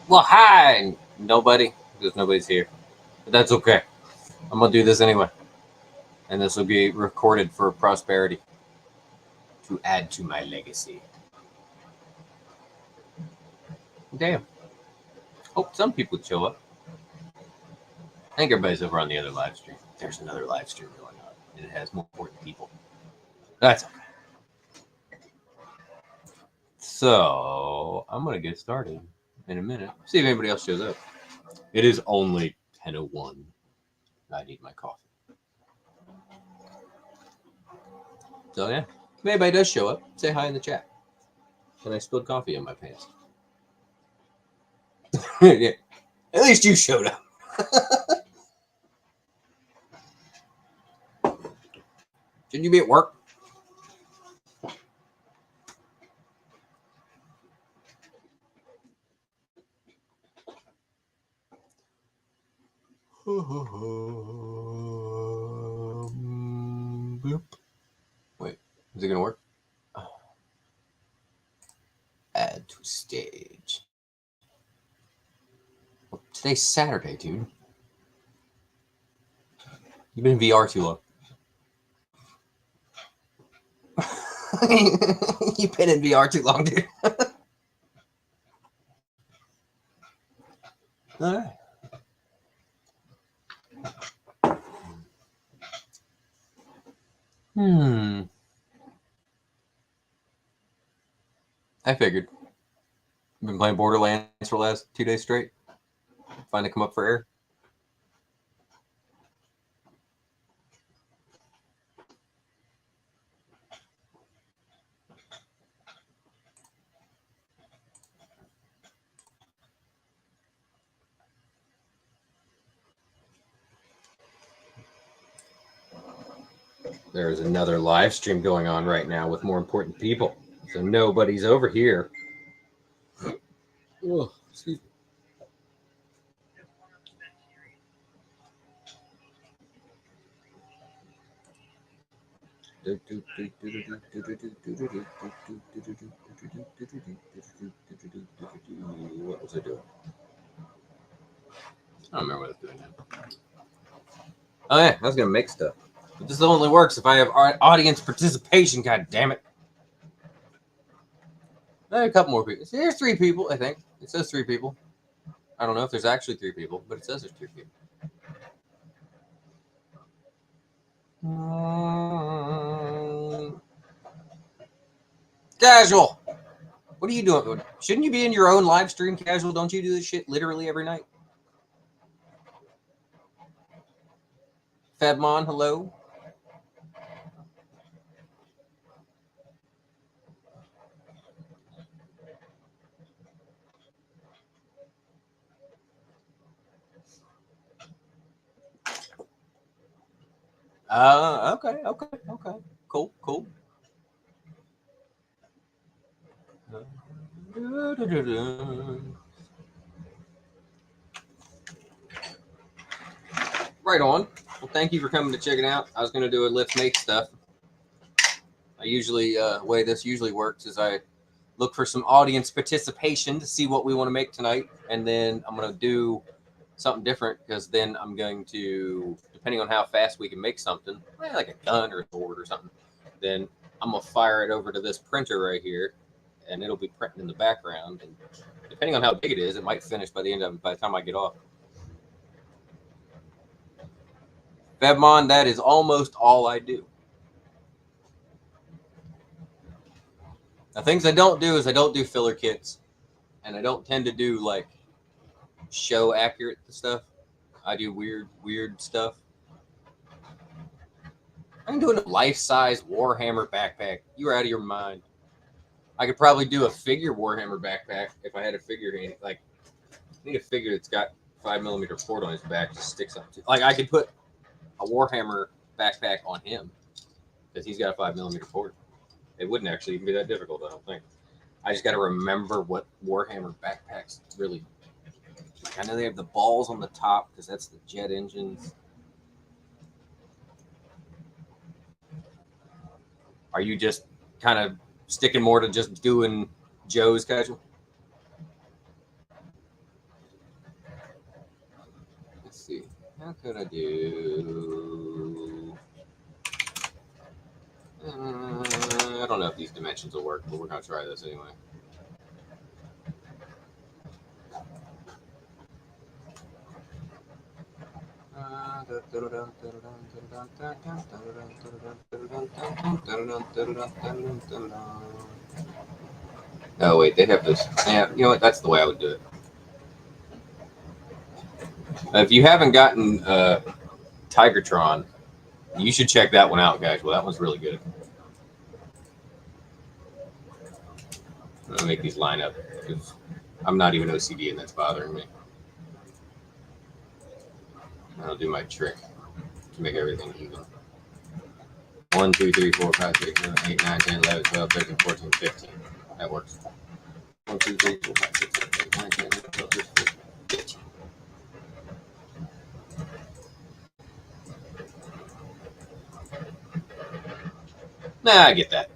Well, hi, nobody, because nobody's here. But that's okay. I'm gonna do this anyway, and this will be recorded for prosperity to add to my legacy. Damn. Hope some people show up. I think everybody's over on the other live stream. There's another live stream going on, and it has more important people. That's okay. So I'm gonna get started in a minute. See if anybody else shows up. It is only 10:01. I need my coffee. So yeah, if anybody does show up, say hi in the chat. And I spilled coffee in my pants. Yeah, at least you showed up. Shouldn't you be at work? Bloop. Wait, is it gonna work? Add to stage. Well, today's Saturday, dude. You've been in VR too long. You've been in VR too long, dude. All right. I figured. I've been playing Borderlands for the last 2 days straight. Finally come up for air. There's another live stream going on right now with more important people. So nobody's over here. Oh, excuse me. What was I doing? I don't remember what I was doing now. Oh yeah, I was gonna make stuff. But this only works if I have audience participation. God damn it! A couple more people. There's 3 people, I think. It says 3 people. I don't know if there's actually 3 people, but it says there's 3 people. Casual. What are you doing? Shouldn't you be in your own live stream, Casual? Don't you do this shit literally every night? Fedmon, hello. Okay. Cool. Right on. Well, thank you for coming to check it out. I was going to do a Let's Make stuff. I usually, way this usually works is I look for some audience participation to see what we want to make tonight. And then I'm going to do something different because then I'm going to, depending on how fast we can make something, like a gun or a sword or something, then I'm going to fire it over to this printer right here and it'll be printing in the background. And depending on how big it is, it might finish by the end of it, by the time I get off. Febmon, that is almost all I do. The things I don't do is I don't do filler kits, and I don't tend to do like show accurate stuff. I do weird stuff. I'm doing a life-size Warhammer backpack. You're out of your mind. I could probably do a figure Warhammer backpack if I had a figure hand. Like, I need a figure that's got 5mm port on his back, just sticks up to. Like, I could put a Warhammer backpack on him because he's got a 5mm port. It wouldn't actually even be that difficult, I don't think. I just got to remember what Warhammer backpacks really. Like, I know they have the balls on the top because that's the jet engines. Are you just kind of sticking more to just doing Joe's Casual? How could I do? I don't know if these dimensions will work, but we're gonna try this anyway. Oh wait, they have this. Yeah, you know what? That's the way I would do it. If you haven't gotten Tigertron, you should check that one out, guys. Well, that one's really good. I'm gonna make these line up because I'm not even OCD and that's bothering me. I'll do my trick to make everything even. 1, 2, 3, 4, 5, 6, 7, 8, 9, 10, 11, 12, 13, 14, 15. That works. 1, 2, 3, 4, 5, 6, 7, 8, 9, 10, 11, 12, 13, 14, 15. Nah, I get that.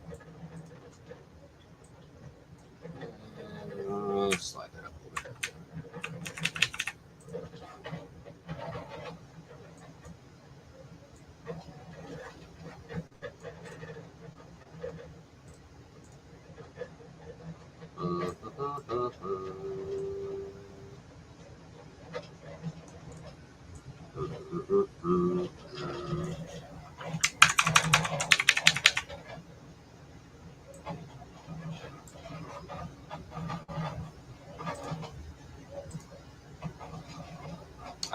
Slide that up a little bit.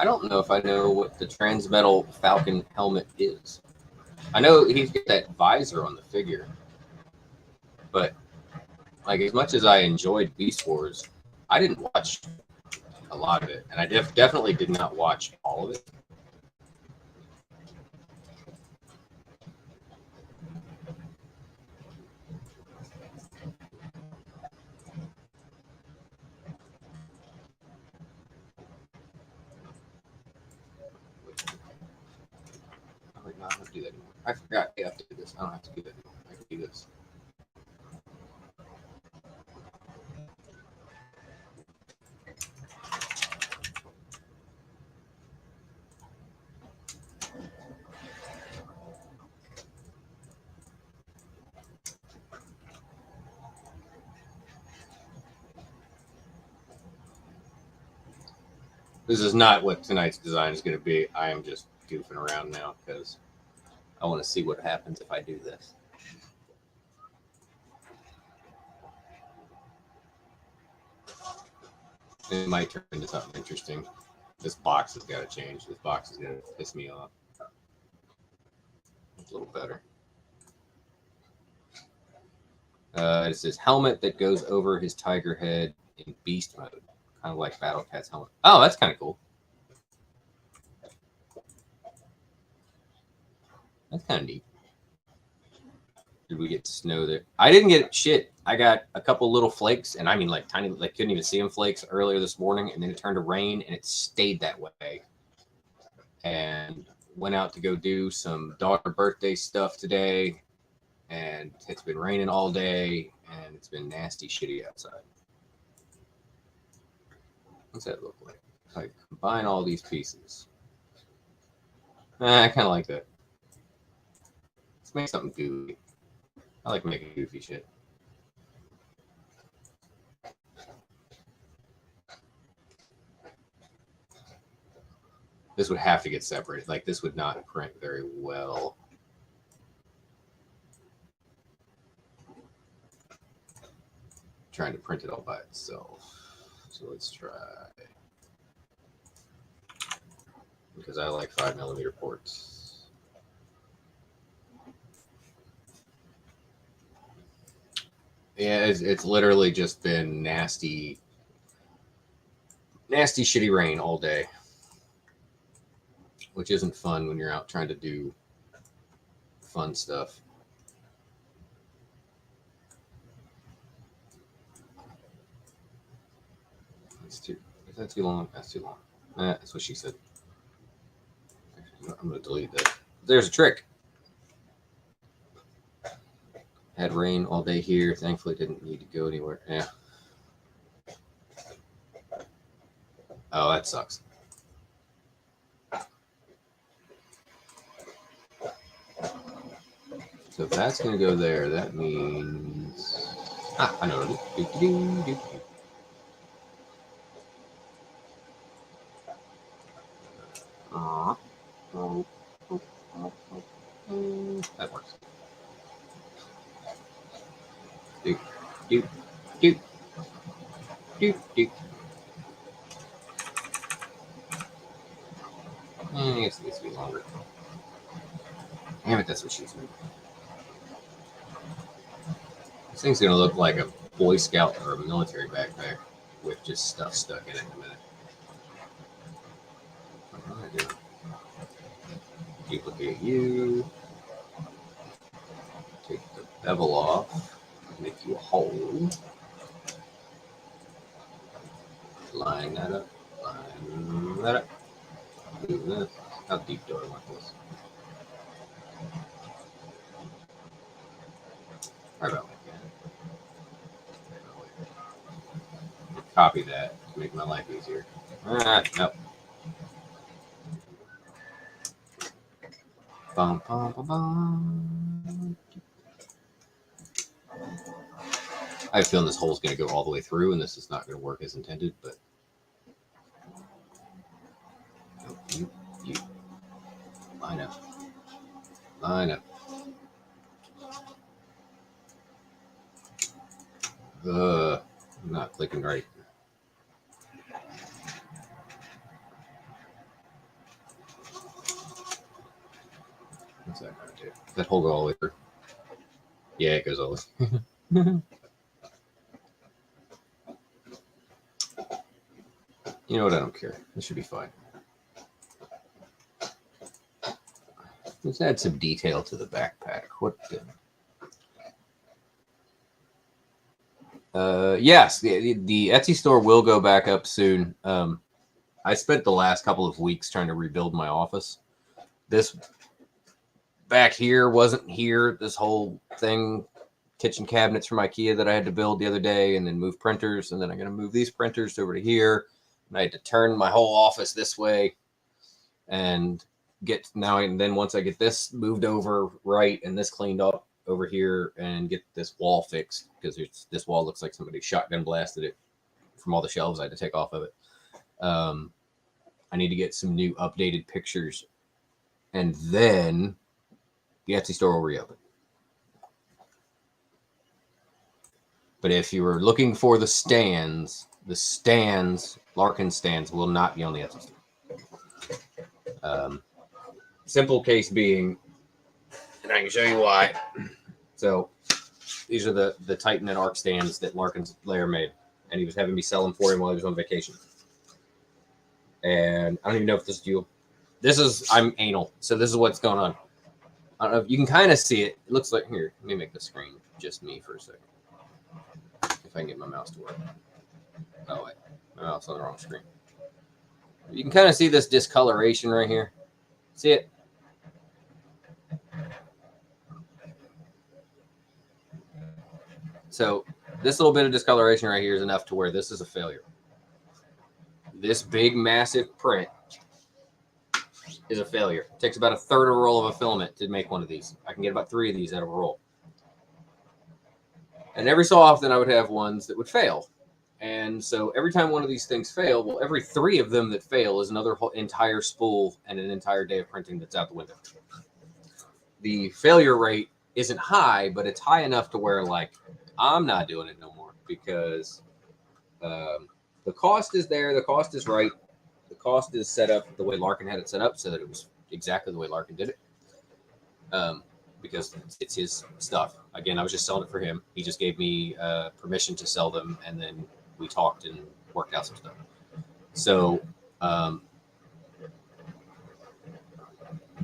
I don't know if I know what the Transmetal Falcon helmet is. I know he's got that visor on the figure, but like as much as I enjoyed Beast Wars, I didn't watch a lot of it, and I definitely did not watch all of it. I'm like, no, I don't have to do that anymore. I forgot I have to do this. I don't have to do that anymore. I can do this. This is not what tonight's design is going to be. I am just goofing around now because I want to see what happens if I do this. It might turn into something interesting. This box has got to change. This box is going to piss me off. It's a little better. It says helmet that goes over his tiger head in beast mode. Kind of like Battle Cat's helmet. Oh, that's kind of cool. That's kind of neat. Did we get snow there? I didn't get shit. I got a couple little flakes, and I mean like tiny, like couldn't even see them flakes earlier this morning, and then it turned to rain, and it stayed that way. And went out to go do some daughter birthday stuff today, and it's been raining all day, and it's been nasty shitty outside. What's that look like? If I combine all these pieces. I kind of like that. Let's make something goofy. I like making goofy shit. This would have to get separated. Like, this would not print very well. Trying to print it all by itself. So let's try. Because I like 5mm ports. Yeah, it's literally just been nasty, shitty rain all day. Which isn't fun when you're out trying to do fun stuff. That's too. Is that too long? That's too long. That's what she said. I'm going to delete that. There's a trick. Had rain all day here. Thankfully, didn't need to go anywhere. Yeah. Oh, that sucks. So if that's going to go there, that means... I know what it is. That works. Doop, doop, doop, doop, doop. I guess it needs to be longer. Damn it, that's what she's doing. This thing's going to look like a Boy Scout or a military backpack with just stuff stuck in it in a minute. What am I doing? Duplicate you. Take the bevel off. Make you a hole. Line that up. Line that up. Do this. How deep do I want this? Right about like that. Copy that to make my life easier. Nope. Bum, bum, bum, bum. I have a feeling this hole's going to go all the way through, and this is not going to work as intended, but... You. Line up. Line up. I'm not clicking right. What's that going to do? Does that hole go all the way through? Yeah, it goes all the way. You know what? I don't care. This should be fine. Let's add some detail to the backpack. What the... Yes, the Etsy store will go back up soon. I spent the last couple of weeks trying to rebuild my office. This back here wasn't here. This whole thing, kitchen cabinets from IKEA that I had to build the other day, and then move printers, and then I'm going to move these printers over to here. And I had to turn my whole office this way and get now. And then once I get this moved over right and this cleaned up over here and get this wall fixed, because this wall looks like somebody shotgun blasted it from all the shelves I had to take off of it. I need to get some new updated pictures, and then the Etsy store will reopen. But if you were looking for the stands, Larkin stands will not be on the Etsy store. Simple case being, and I can show you why. So these are the Titan and Arc stands that Larkin's layer made, and he was having me sell them for him while he was on vacation. And I don't even know if this is you. I'm anal, so this is what's going on. I don't know if you can kind of see it. It looks like, here, let me make the screen just me for a second. If I can get my mouse to work. Oh, wait. My mouse on the wrong screen. You can kind of see this discoloration right here. See it? So this little bit of discoloration right here is enough to where this is a failure. This big, massive print is a failure. It takes about a third of a roll of a filament to make one of these. I can get about 3 of these out of a roll. And every so often I would have ones that would fail. And so every time one of these things fail, well, every 3 of them that fail is another whole entire spool and an entire day of printing that's out the window. The failure rate isn't high, but it's high enough to where, like, I'm not doing it no more, because the cost is there. The cost is right. The cost is set up the way Larkin had it set up, so that it was exactly the way Larkin did it. Because it's his stuff. Again, I was just selling it for him. He just gave me permission to sell them, and then we talked and worked out some stuff. So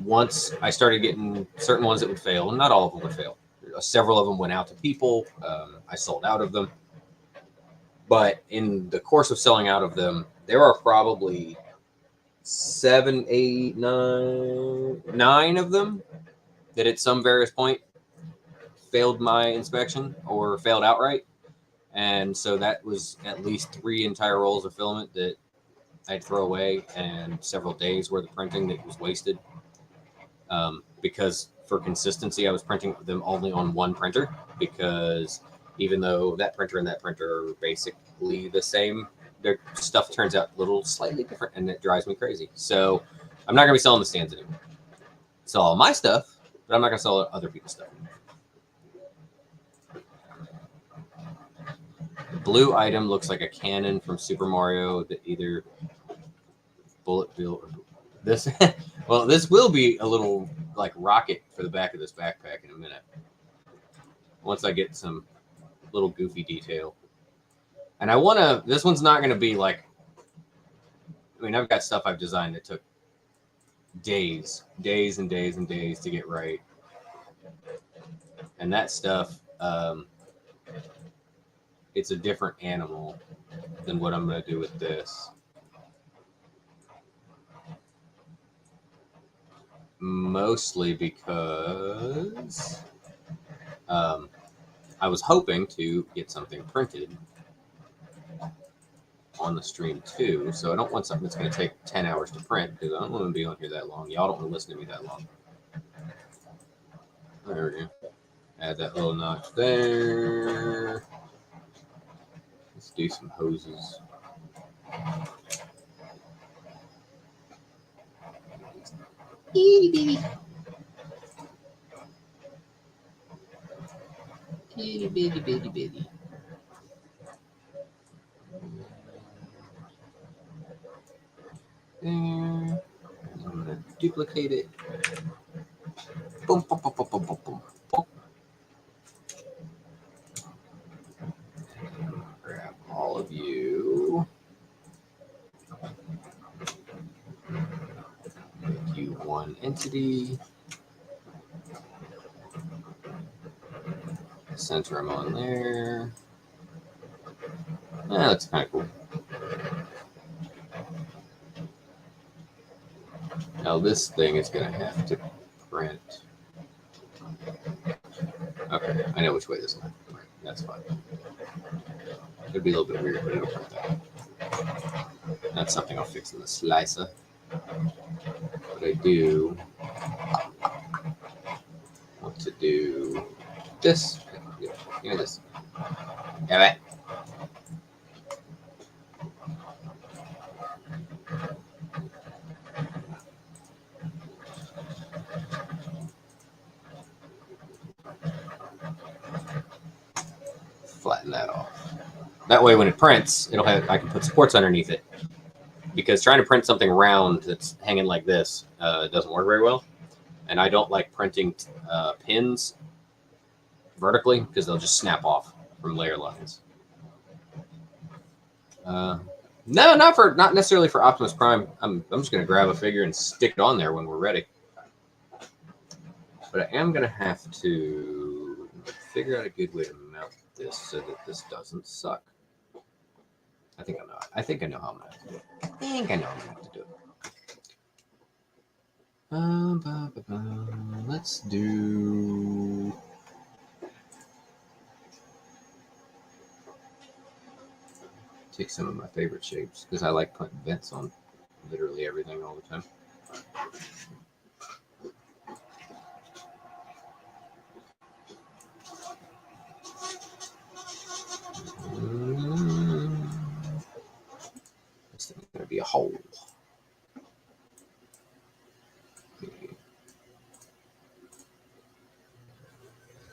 once I started getting certain ones that would fail, and not all of them would fail. Several of them went out to people. I sold out of them. But in the course of selling out of them, there are probably 7, 8, 9 of them that at some various point failed my inspection or failed outright. And so that was at least 3 entire rolls of filament that I'd throw away, and several days worth of printing that was wasted. Because for consistency, I was printing them only on one printer because even though that printer and that printer are basically the same, their stuff turns out a little slightly different, and it drives me crazy. So I'm not going to be selling the stands anymore. Sell all my stuff, but I'm not going to sell other people's stuff anymore. The blue item looks like a cannon from Super Mario that either bullet bill or this. Well, this will be a little like rocket for the back of this backpack in a minute. Once I get some little goofy detail. And I want to, this one's not going to be like, I mean, I've got stuff I've designed that took days and days and days to get right. And that stuff, it's a different animal than what I'm going to do with this. Mostly because I was hoping to get something printed on the stream too, so I don't want something that's going to take 10 hours to print because I don't want to be on here that long. Y'all don't want to listen to me that long. There we go. Add that little notch there. Let's do some hoses. Itty bitty. Itty bitty bitty bitty. There. I'm gonna duplicate it. Boom, boom, boom, boom, boom, boom, boom, boom. Grab all of you. Make you one entity. Center them on there. Yeah, that's kind of cool. Now this thing is going to have to print. Okay, I know which way this is going to print. That's fine. It'd be a little bit weird, but it'll print that. That's something I'll fix in the slicer. But I do want to do this. Give me this. Damn it. Flatten that off. That way when it prints, it'll have, I can put supports underneath it. Because trying to print something round that's hanging like this doesn't work very well. And I don't like printing pins vertically because they'll just snap off from layer lines. No, not necessarily for Optimus Prime. I'm just going to grab a figure and stick it on there when we're ready. But I am going to have to figure out a good way to mount this so that this doesn't suck. I think I know. I think I know how I'm going to have to do it. I think I know how I'm going to have to do it. Let's do... Take some of my favorite shapes because I like putting vents on literally everything all the time. This thing's going to be a hole.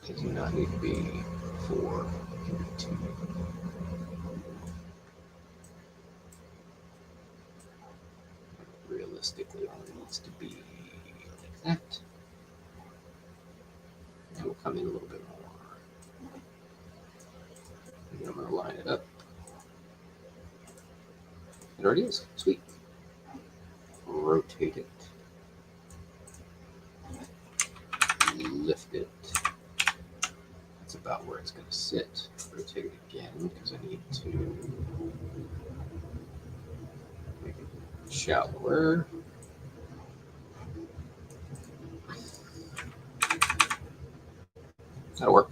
It do not need to be 4, it can be 2. Realistically, it needs to be like that. And we'll come in a little bit more. And then I'm going to line it up. It already is. Sweet. Rotate it. Lift it. That's about where it's going to sit. Rotate it again because I need to make it shallower. That'll work.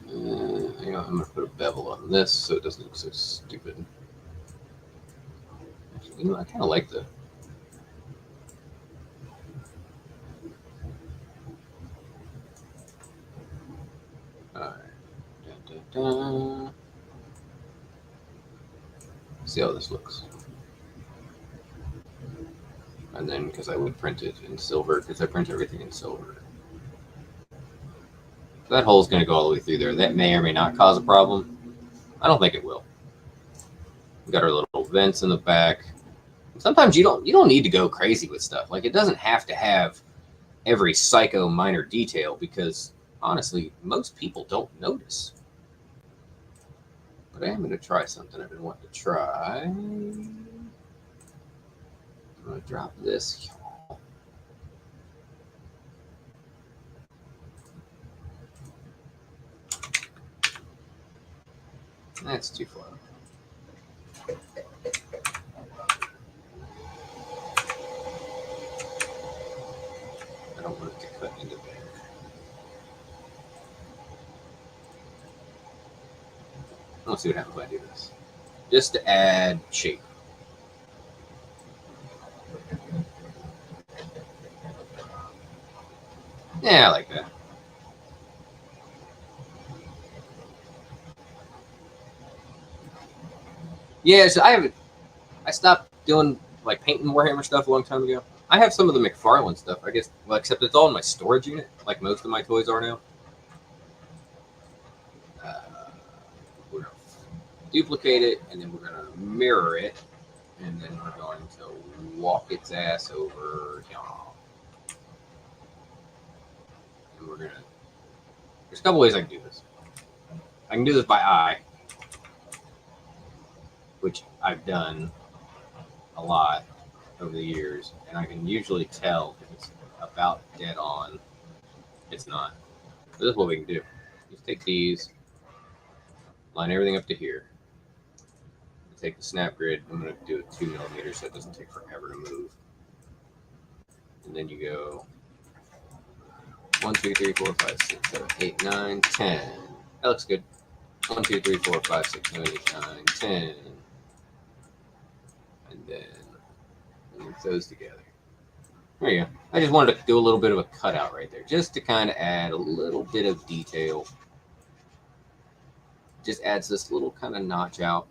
You know, I'm going to put a bevel on this so it doesn't look so stupid. Actually, you know, I kind of like the See how this looks. And then, because I would print it in silver, because I print everything in silver. So that hole's going to go all the way through there. That may or may not cause a problem. I don't think it will. We got our little vents in the back. Sometimes you don't need to go crazy with stuff. Like, it doesn't have to have every psycho minor detail, because honestly, most people don't notice. But I am going to try something I've been wanting to try. I'm going to drop this. That's too far. I don't want it to cut into there. Let's see what happens when I do this. Just to add shape. Yeah, I like that. Yeah, so I stopped doing like painting Warhammer stuff a long time ago. I have some of the McFarlane stuff, I guess, well, except it's all in my storage unit, like most of my toys are now. We're going to duplicate it, and then we're going to mirror it, and then we're going to walk its ass over here. And we're going to... There's a couple ways I can do this. I can do this by eye, which I've done a lot over the years, and I can usually tell if it's about dead on. It's not. So this is what we can do. Just take these, line everything up to here. Take the snap grid. I'm going to do it 2 millimeters so it doesn't take forever to move. And then you go 1, 2, 3, 4, 5, 6, 7, 8, 9, 10. That looks good. 1, 2, 3, 4, 5, 6, 7, 8, 9, 10. And then link those together. There you go. I just wanted to do a little bit of a cutout right there, just to kind of add a little bit of detail. Just adds this little kind of notch out.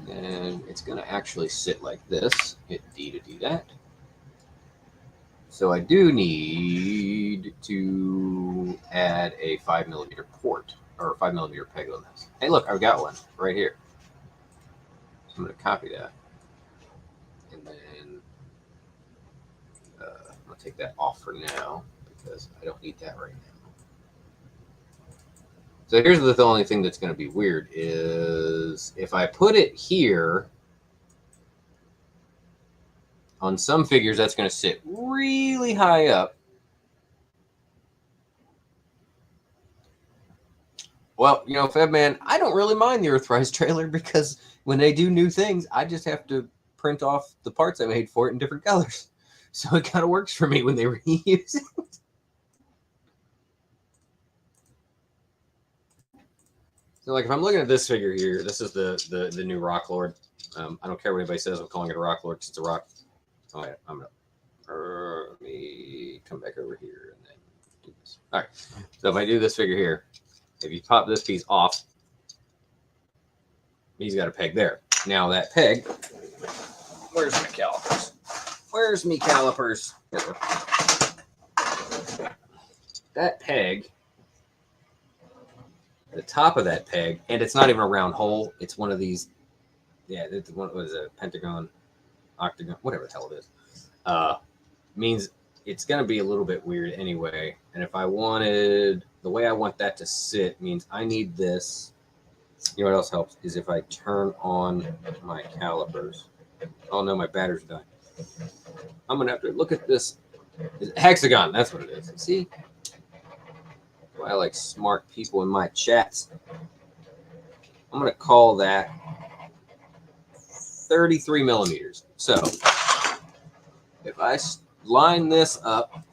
And it's going to actually sit like this. Hit D to do that. So I do need to add a 5mm port, or a 5mm peg on this. Hey, look, I've got one right here. So I'm going to copy that. And then I'm going to take that off for now, because I don't need that right now. So here's the only thing that's going to be weird is if I put it here, on some figures that's going to sit really high up. Well, you know, Febman, I don't really mind the Earthrise trailer, because when they do new things, I just have to print off the parts I made for it in different colors. So it kind of works for me when they reuse it. So, like, if I'm looking at this figure here, this is the new Rock Lord. I don't care what anybody says. I'm calling it a Rock Lord because it's a rock. Oh, yeah, I'm gonna let me come back over here and then do this. All right. So if I do this figure here, if you pop this piece off, he's got a peg there. Now that peg, where's my calipers? Where's me calipers? That peg, the top of that peg, and it's not even a round hole. It's one of these, yeah, it's one was a pentagon, octagon, whatever the hell it is. Means it's going to be a little bit weird anyway. And if I wanted, the way I want that to sit means I need this. You know what else helps is if I turn on my calipers. Oh no, my battery's dying. I'm going to have to look at this. Hexagon, that's what it is. See? Why I like smart people in my chats. I'm going to call that 33 millimeters. So if I line this up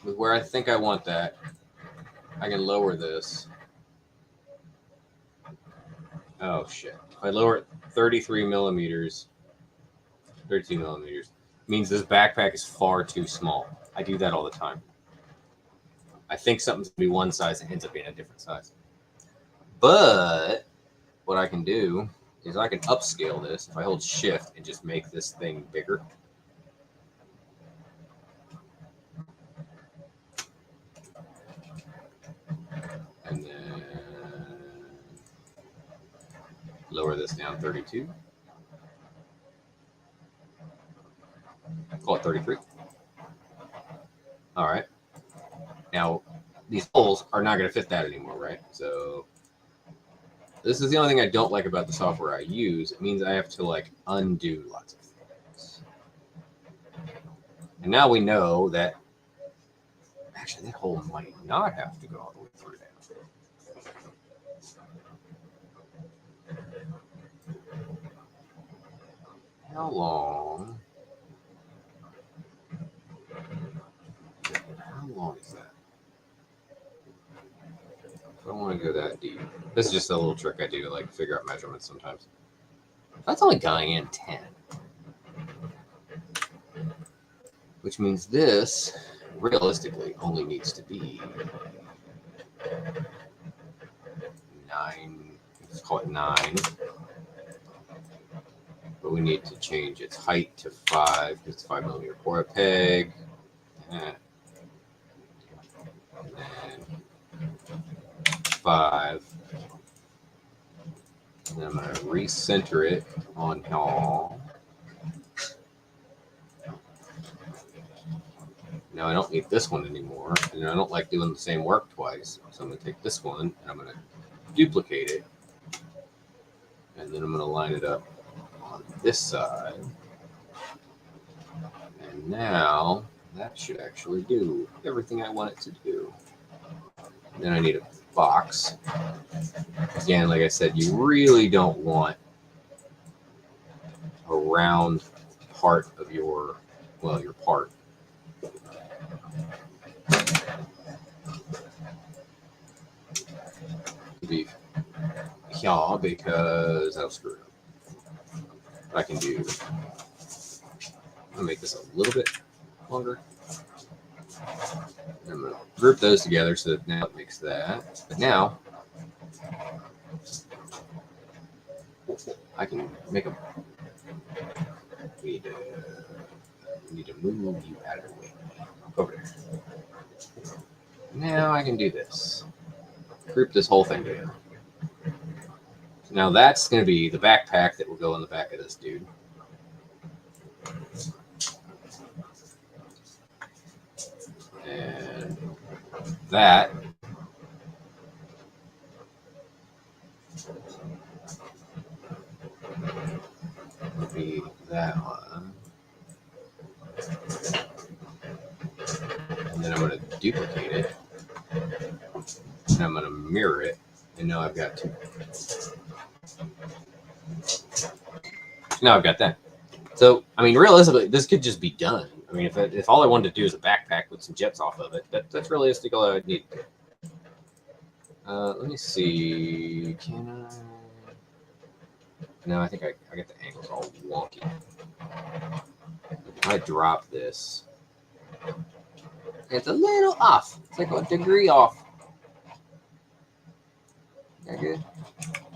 with where I think I want that, I can lower this. Oh shit. If I lower it 33 millimeters, 32 millimeters. Means this backpack is far too small. I do that all the time. I think something's gonna be one size and ends up being a different size. But what I can do is I can upscale this if I hold shift and just make this thing bigger. And then lower this down 32. Call it 33. All right. Now, these holes are not going to fit that anymore, right? So this is the only thing I don't like about the software I use. It means I have to like undo lots of things. And now we know that actually that hole might not have to go all the way through now. How long? How long is that? I don't want to go that deep. This is just a little trick I do to like figure out measurements sometimes. That's only going in 10. Which means this realistically only needs to be 9. Let's call it 9. But we need to change its height to 5 because it's 5 millimeter pour a peg. And then 5. And then I'm going to recenter it on y'all. Now I don't need this one anymore, and I don't like doing the same work twice. So I'm going to take this one and I'm going to duplicate it, and then I'm going to line it up on this side. And now that should actually do everything I want it to do. And then I need a box. Again, like I said, you really don't want a round part of your part. Be here because I'll screw it up. I can do. I'm gonna make this a little bit longer. I'm gonna group those together so that now it makes that. But now I can make them. We need to move you out of the way. Over there. Now I can do this. Group this whole thing together. So now that's going to be the backpack that will go in the back of this dude. And that would be that one. And then I'm going to duplicate it. And I'm going to mirror it. And now I've got 2. Now I've got that. So, I mean, realistically, this could just be done. I mean, if all I wanted to do is a backpack with some jets off of it, that's realistic all I would need. Let me see. Can I? No, I think I got the angles all wonky. If I drop this, it's a little off. It's like a degree off. Is that good?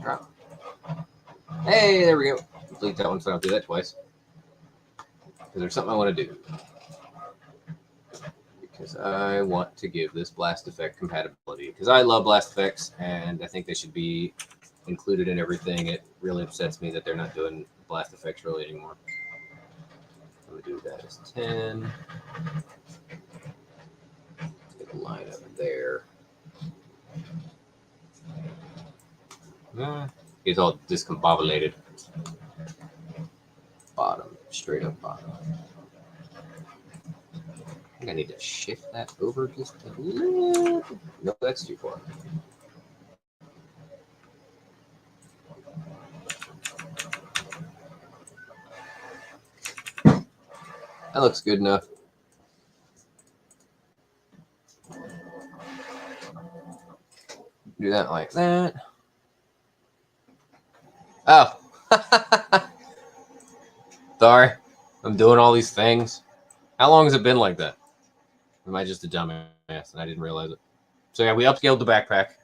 Drop. Hey, there we go. Complete that one so I don't do that twice. Because there's something I want to do. Because I want to give this blast effect compatibility. Because I love blast effects, and I think they should be included in everything. It really upsets me that they're not doing blast effects really anymore. I'm going to do that as 10. Get a line up there. It's all discombobulated. Bottom, straight up bottom. I think I need to shift that over just a little. No, that's too far. That looks good enough. Do that like that. Oh, Sorry, I'm doing all these things. How long has it been like that? Am I just a dumbass and I didn't realize it? So yeah, we upscaled the backpack.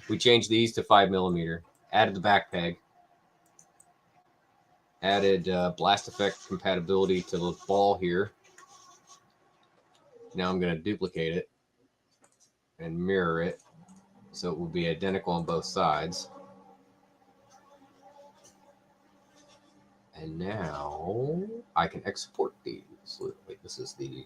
We changed these to 5mm. Added the back peg. Added blast effect compatibility to the ball here. Now I'm going to duplicate it and mirror it so it will be identical on both sides. And now I can export these. Wait, this is the...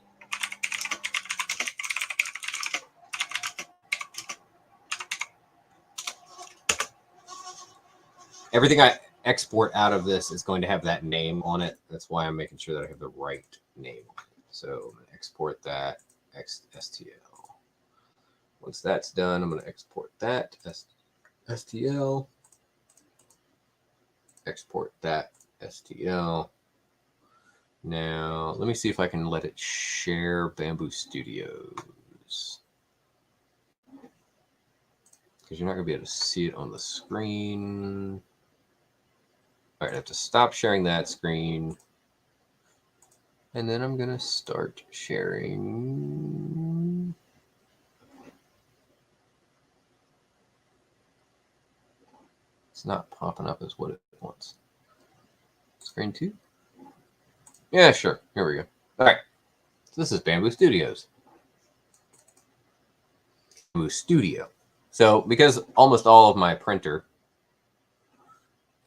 Everything I export out of this is going to have that name on it. That's why I'm making sure that I have the right name on it. So I'm going to export that STL. Once that's done, I'm going to export that STL. Export that STL. Now, let me see if I can let it share Bamboo Studios. Because you're not going to be able to see it on the screen. All right, I have to stop sharing that screen. And then I'm going to start sharing. It's not popping up as what it wants. Screen 2? Yeah, sure. Here we go. All right. So this is Bamboo Studios. Bamboo Studio. So because almost all my printers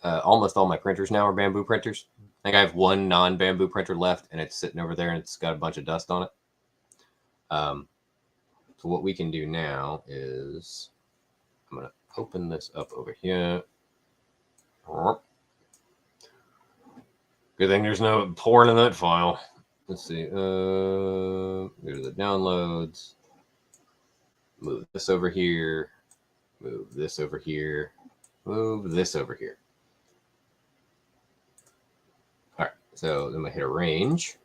now are Bamboo printers. I think I have one non-Bamboo printer left, and it's sitting over there, and it's got a bunch of dust on it. So what we can do now is I'm going to open this up over here. Good thing there's no porn in that file. Let's see. Go to the downloads. Move this over here. Move this over here. Move this over here. All right. So then I'm going to hit arrange.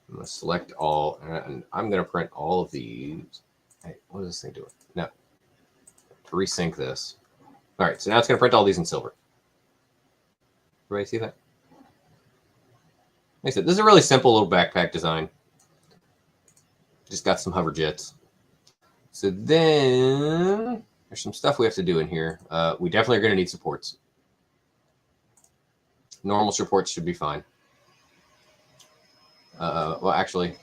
I'm going to select all. And I'm going to print all of these. Hey, what is this thing doing? No. To resync this. All right. So now it's going to print all these in silver. Everybody see that? Like I said, this is a really simple little backpack design. Just got some hover jets. So then there's some stuff we have to do in here. We definitely are going to need supports. Normal supports should be fine. Well, actually,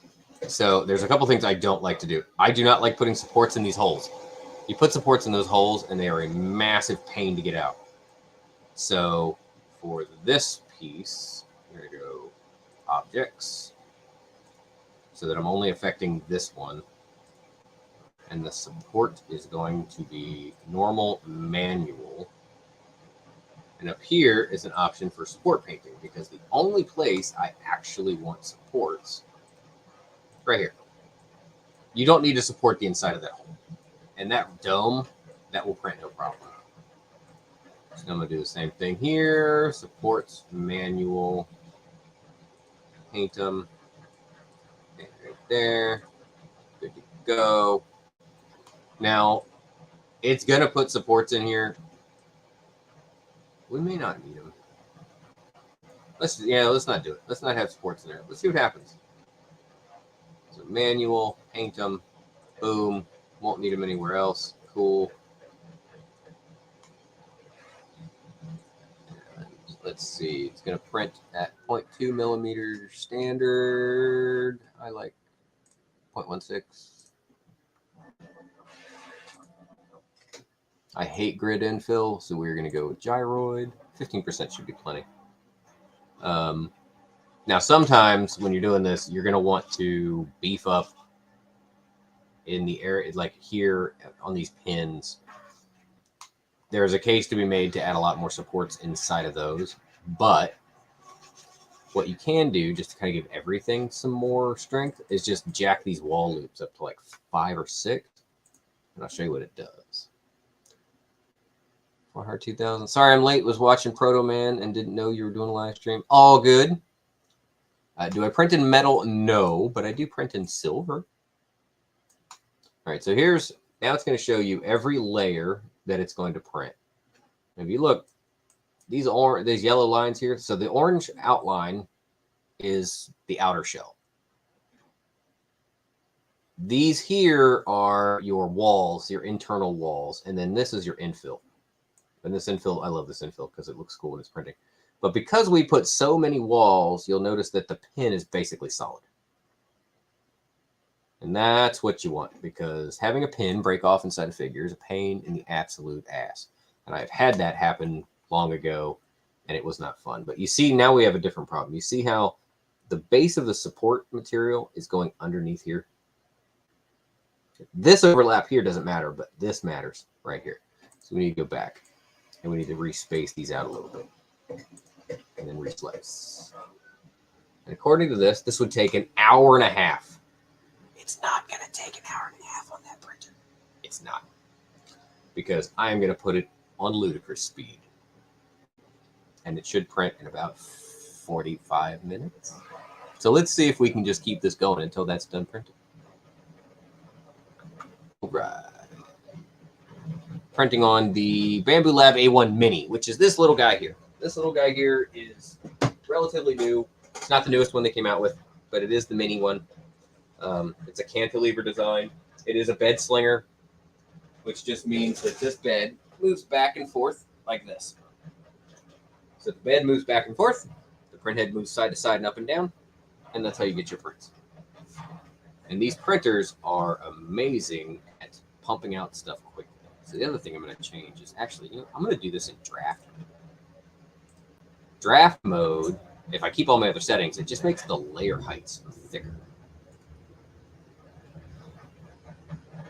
so there's a couple things I don't like to do. I do not like putting supports in these holes. You put supports in those holes, and they are a massive pain to get out. So for this piece, I'm going to go objects, so that I'm only affecting this one. And the support is going to be normal manual. And up here is an option for support painting, because the only place I actually want supports is right here. You don't need to support the inside of that hole. And that dome, that will print no problem. So I'm going to do the same thing here. Supports, manual, paint them. Paint right there. Good to go. Now, it's going to put supports in here. We may not need them. Let's not do it. Let's not have supports in there. Let's see what happens. So manual, paint them, boom. Won't need them anywhere else. Cool. And let's see. It's going to print at 0.2mm standard. I like 0.16. I hate grid infill, so we're going to go with gyroid. 15% should be plenty. Now, sometimes when you're doing this, you're going to want to beef up in the area, like here on these pins. There's a case to be made to add a lot more supports inside of those. But what you can do, just to kind of give everything some more strength, is just jack these wall loops up to like 5 or 6. And I'll show you what it does. Heart 2000. Sorry I'm late. Was watching Proto Man and didn't know you were doing a live stream. All good. Do I print in metal? No, but I do print in silver. All right, so now it's going to show you every layer that it's going to print. If you look, these yellow lines here. So the orange outline is the outer shell. These here are your walls, your internal walls, and then this is your infill. And this infill, I love this infill because it looks cool when it's printing. But because we put so many walls, you'll notice that the pin is basically solid. And that's what you want, because having a pin break off inside a figure is a pain in the absolute ass. And I've had that happen long ago, and it was not fun. But you see, now we have a different problem. You see how the base of the support material is going underneath here? This overlap here doesn't matter, but this matters right here. So we need to go back, and we need to respace these out a little bit, and then reslice. And according to this, this would take an hour and a half. It's not going to take an hour and a half on that printer. It's not. Because I am going to put it on ludicrous speed. And it should print in about 45 minutes. So let's see if we can just keep this going until that's done printing. All right. Printing on the Bamboo Lab A1 Mini, which is this little guy here. This little guy here is relatively new. It's not the newest one they came out with, but it is the mini one. It's a cantilever design. It is a bed slinger, which just means that this bed moves back and forth like this. So the bed moves back and forth, the print head moves side to side and up and down, and that's how you get your prints. And these printers are amazing at pumping out stuff quickly. So the other thing I'm going to change is actually, I'm going to do this in draft. Draft mode, if I keep all my other settings, it just makes the layer heights thicker.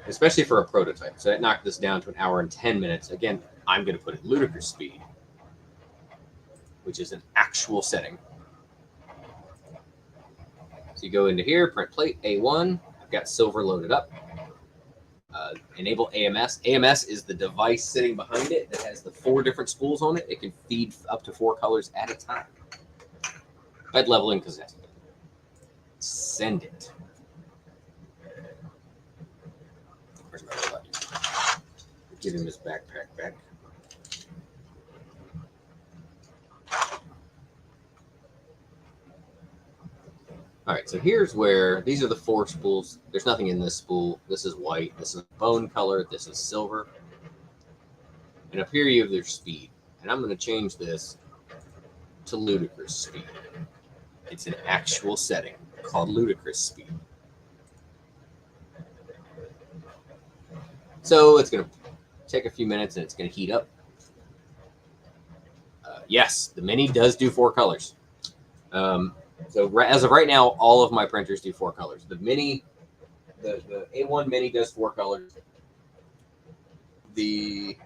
Especially for a prototype. So that knocked this down to an hour and 10 minutes. Again, I'm going to put it ludicrous speed, which is an actual setting. So you go into here, print plate, A1. I've got silver loaded up. Enable AMS. AMS is the device sitting behind it that has the 4 different spools on it. It can feed up to 4 colors at a time. Bed leveling possessed. Send it. Where's my robot? Give him his backpack back. All right, so here's where these are the 4 spools. There's nothing in this spool. This is white. This is bone color. This is silver. And up here you have their speed. And I'm going to change this to ludicrous speed. It's an actual setting called ludicrous speed. So it's going to take a few minutes and it's going to heat up. Yes, the Mini does do 4 colors. So as of right now, all of my printers do 4 colors. The Mini, the A1 Mini does 4 colors. The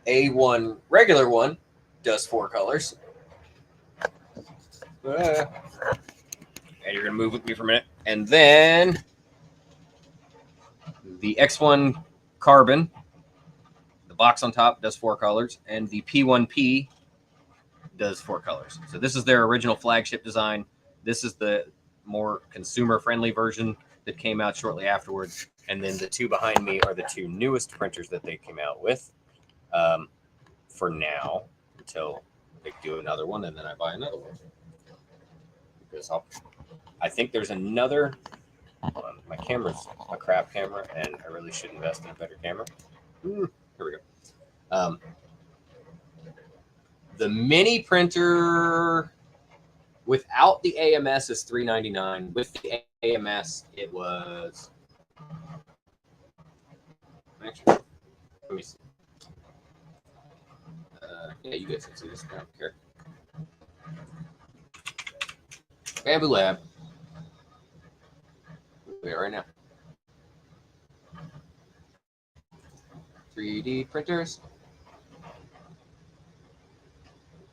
A1 regular one does 4 colors. And you're going to move with me for a minute. And then the X1 Carbon, the box on top, does 4 colors. And the P1P does 4 colors. So this is their original flagship design. This is the more consumer-friendly version that came out shortly afterwards. And then the 2 behind me are the 2 newest printers that they came out with for now, until they do another one and then I buy another one. Because I think there's another. Hold on, my camera's a crap camera, and I really should invest in a better camera. Here we go. The mini printer without the AMS is $399. With the AMS, it was. Actually, let me see. Yeah, you guys can see this. I don't care. Bamboo Lab. We are right now. 3D printers.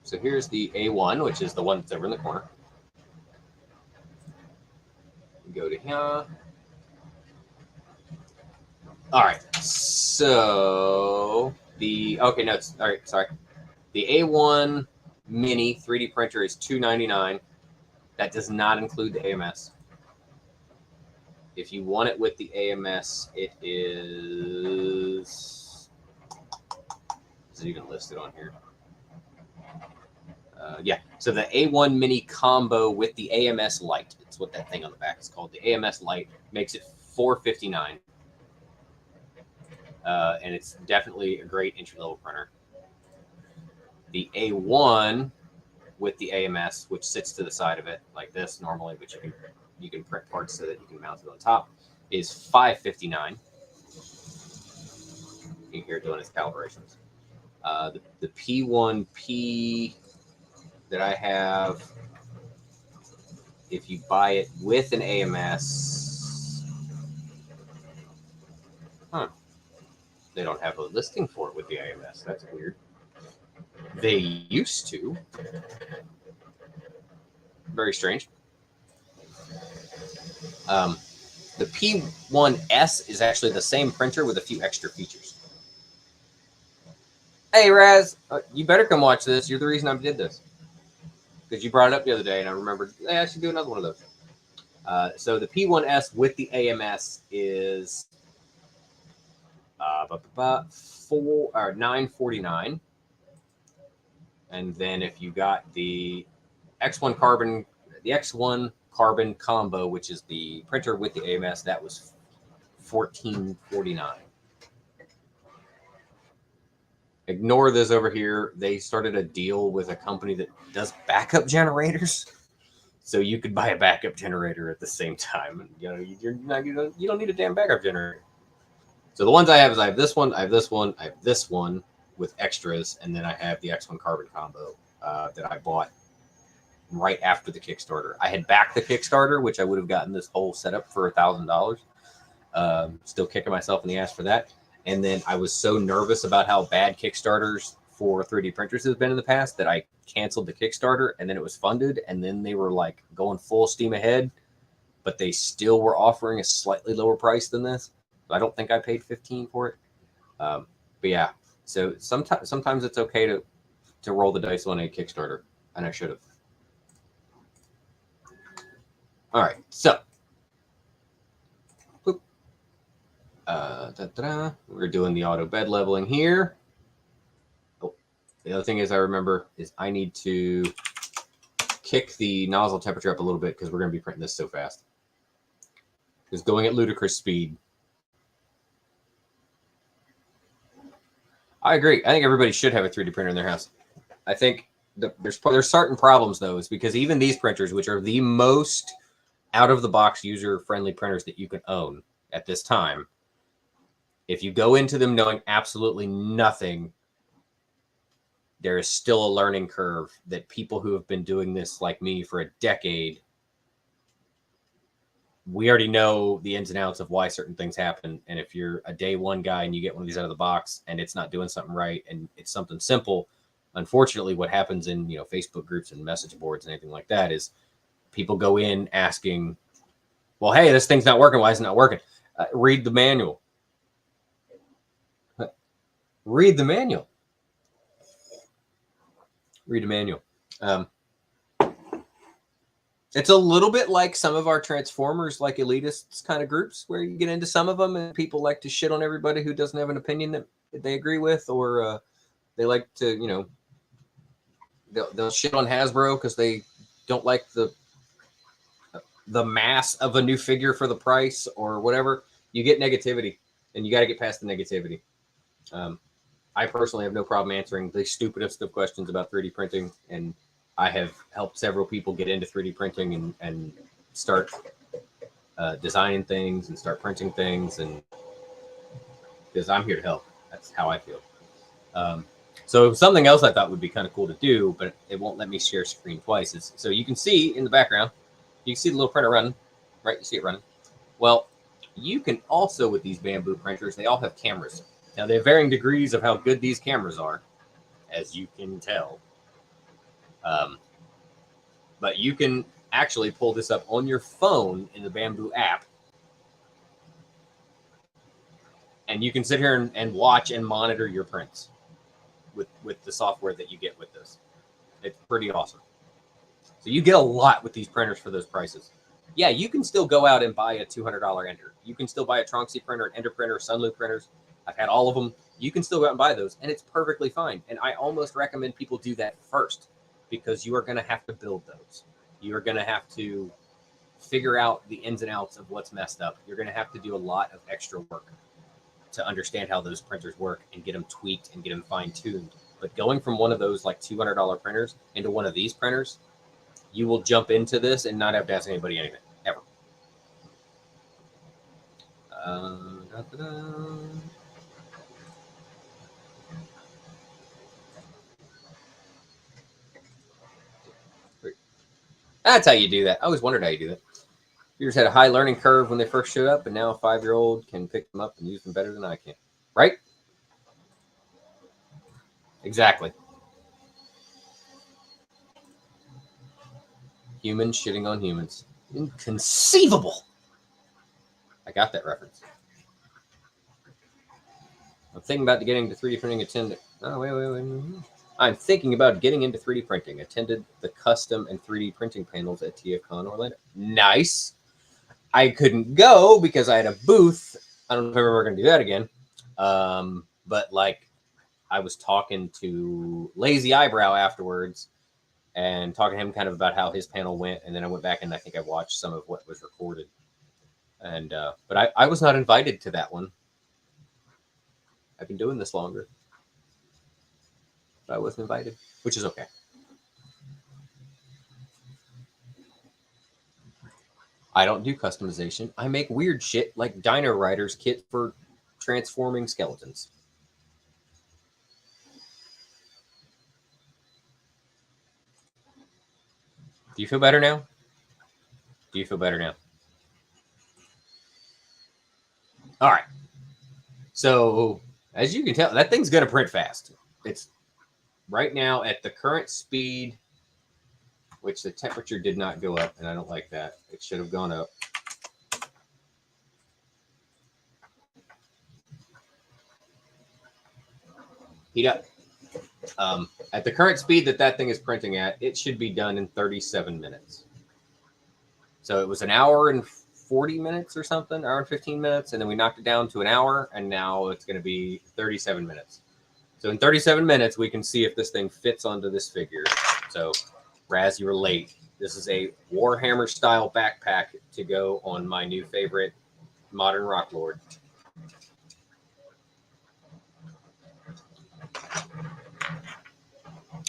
So here's the A1, which is the one that's over in the corner. Go to here. All right. So the all right. Sorry. The A1 Mini 3D printer is $299. That does not include the AMS. If you want it with the AMS, it is it even listed on here? Yeah, so the A1 Mini combo with the AMS Lite. It's what that thing on the back is called. The AMS Lite makes it $459. And it's definitely a great entry-level printer. The A1 with the AMS, which sits to the side of it like this normally, but you can print parts so that you can mount it on top, is $559. You can hear it doing its calibrations. The P1P that I have, if you buy it with an AMS, they don't have a listing for it with the AMS. That's weird. They used to. Very strange. The P1S is actually the same printer with a few extra features. Hey, Raz, you better come watch this. You're the reason I did this. Because you brought it up the other day, and I remembered, hey, I should do another one of those. So the P1S with the AMS is $949. And then if you got the X1 carbon combo, which is the printer with the AMS, that was $1449. Ignore this over here. They started a deal with a company that does backup generators, so you could buy a backup generator at the same time. And, you don't need a damn backup generator. So the ones I have is I have this one, I have this one, I have this one with extras, and then I have the X1 carbon combo that I bought right after the Kickstarter. I had backed the Kickstarter, which I would have gotten this whole setup for $1,000. Still kicking myself in the ass for that. And then I was so nervous about how bad Kickstarters for 3D printers has been in the past that I canceled the Kickstarter, and then it was funded, and then they were like going full steam ahead, but they still were offering a slightly lower price than this. I don't think I paid $15 for it. But yeah, so sometimes it's okay to roll the dice on a Kickstarter, and I should have. All right, so we're doing the auto bed leveling here. Oh, the other thing is I remember is I need to kick the nozzle temperature up a little bit because we're going to be printing this so fast. It's going at ludicrous speed. I agree. I think everybody should have a 3D printer in their house. I think there's certain problems though, is because even these printers, which are the most out-of-the-box user-friendly printers that you can own at this time, if you go into them knowing absolutely nothing, there is still a learning curve that people who have been doing this like me for a decade, we already know the ins and outs of why certain things happen. And if you're a day one guy and you get one of these out of the box and it's not doing something right and it's something simple, unfortunately what happens in Facebook groups and message boards and anything like that is people go in asking, well, hey, this thing's not working. Why is it not working? Read the manual. Read the manual. Read the manual. It's a little bit like some of our Transformers, like elitists kind of groups, where you get into some of them and people like to shit on everybody who doesn't have an opinion that they agree with, or they like to, they'll shit on Hasbro because they don't like the mass of a new figure for the price or whatever. You get negativity, and you got to get past the negativity. I personally have no problem answering the stupidest of questions about 3D printing, and I have helped several people get into 3D printing and start designing things and start printing things, and because I'm here to help. That's how I feel. So something else I thought would be kind of cool to do, but it won't let me share screen twice, is so you can see in the background, you can see the little printer running, right? You see it running. Well, you can also, with these bamboo printers, they all have cameras. Now, they have varying degrees of how good these cameras are, as you can tell. But you can actually pull this up on your phone in the Bamboo app. And you can sit here and watch and monitor your prints with the software that you get with this. It's pretty awesome. So you get a lot with these printers for those prices. Yeah, you can still go out and buy a $200 Ender. You can still buy a Tronxy printer, an Ender printer, Sunloop printers. I've had all of them. You can still go out and buy those, and it's perfectly fine. And I almost recommend people do that first, because you are going to have to build those. You are going to have to figure out the ins and outs of what's messed up. You're going to have to do a lot of extra work to understand how those printers work and get them tweaked and get them fine-tuned. But going from one of those like $200 printers into one of these printers, you will jump into this and not have to ask anybody anything, ever. That's how you do that. I always wondered how you do that. Yours had a high learning curve when they first showed up, and now a 5-year-old can pick them up and use them better than I can. Right? Exactly. Humans shitting on humans. Inconceivable. I got that reference. I'm thinking about getting into 3D printing. I'm thinking about getting into 3D printing. Attended the custom and 3D printing panels at TFCon Orlando. Nice. I couldn't go because I had a booth. I don't know if we're going to do that again. But like, I was talking to Lazy Eyebrow afterwards and talking to him kind of about how his panel went. And then I went back and I think I watched some of what was recorded. And but I was not invited to that one. I've been doing this longer. But I wasn't invited, which is okay. I don't do customization. I make weird shit like Dino Riders kit for transforming skeletons. Do you feel better now? Do you feel better now? All right. So as you can tell, that thing's going to print fast. It's right now at the current speed, which the temperature did not go up, and I don't like that. It should have gone up. Heat up. At the current speed that thing is printing at, it should be done in 37 minutes. So it was an hour and 40 minutes or something, hour and 15 minutes, and then we knocked it down to an hour, and now it's going to be 37 minutes. So in 37 minutes, we can see if this thing fits onto this figure. So, Raz, you were late. This is a Warhammer-style backpack to go on my new favorite Modern Rock Lord.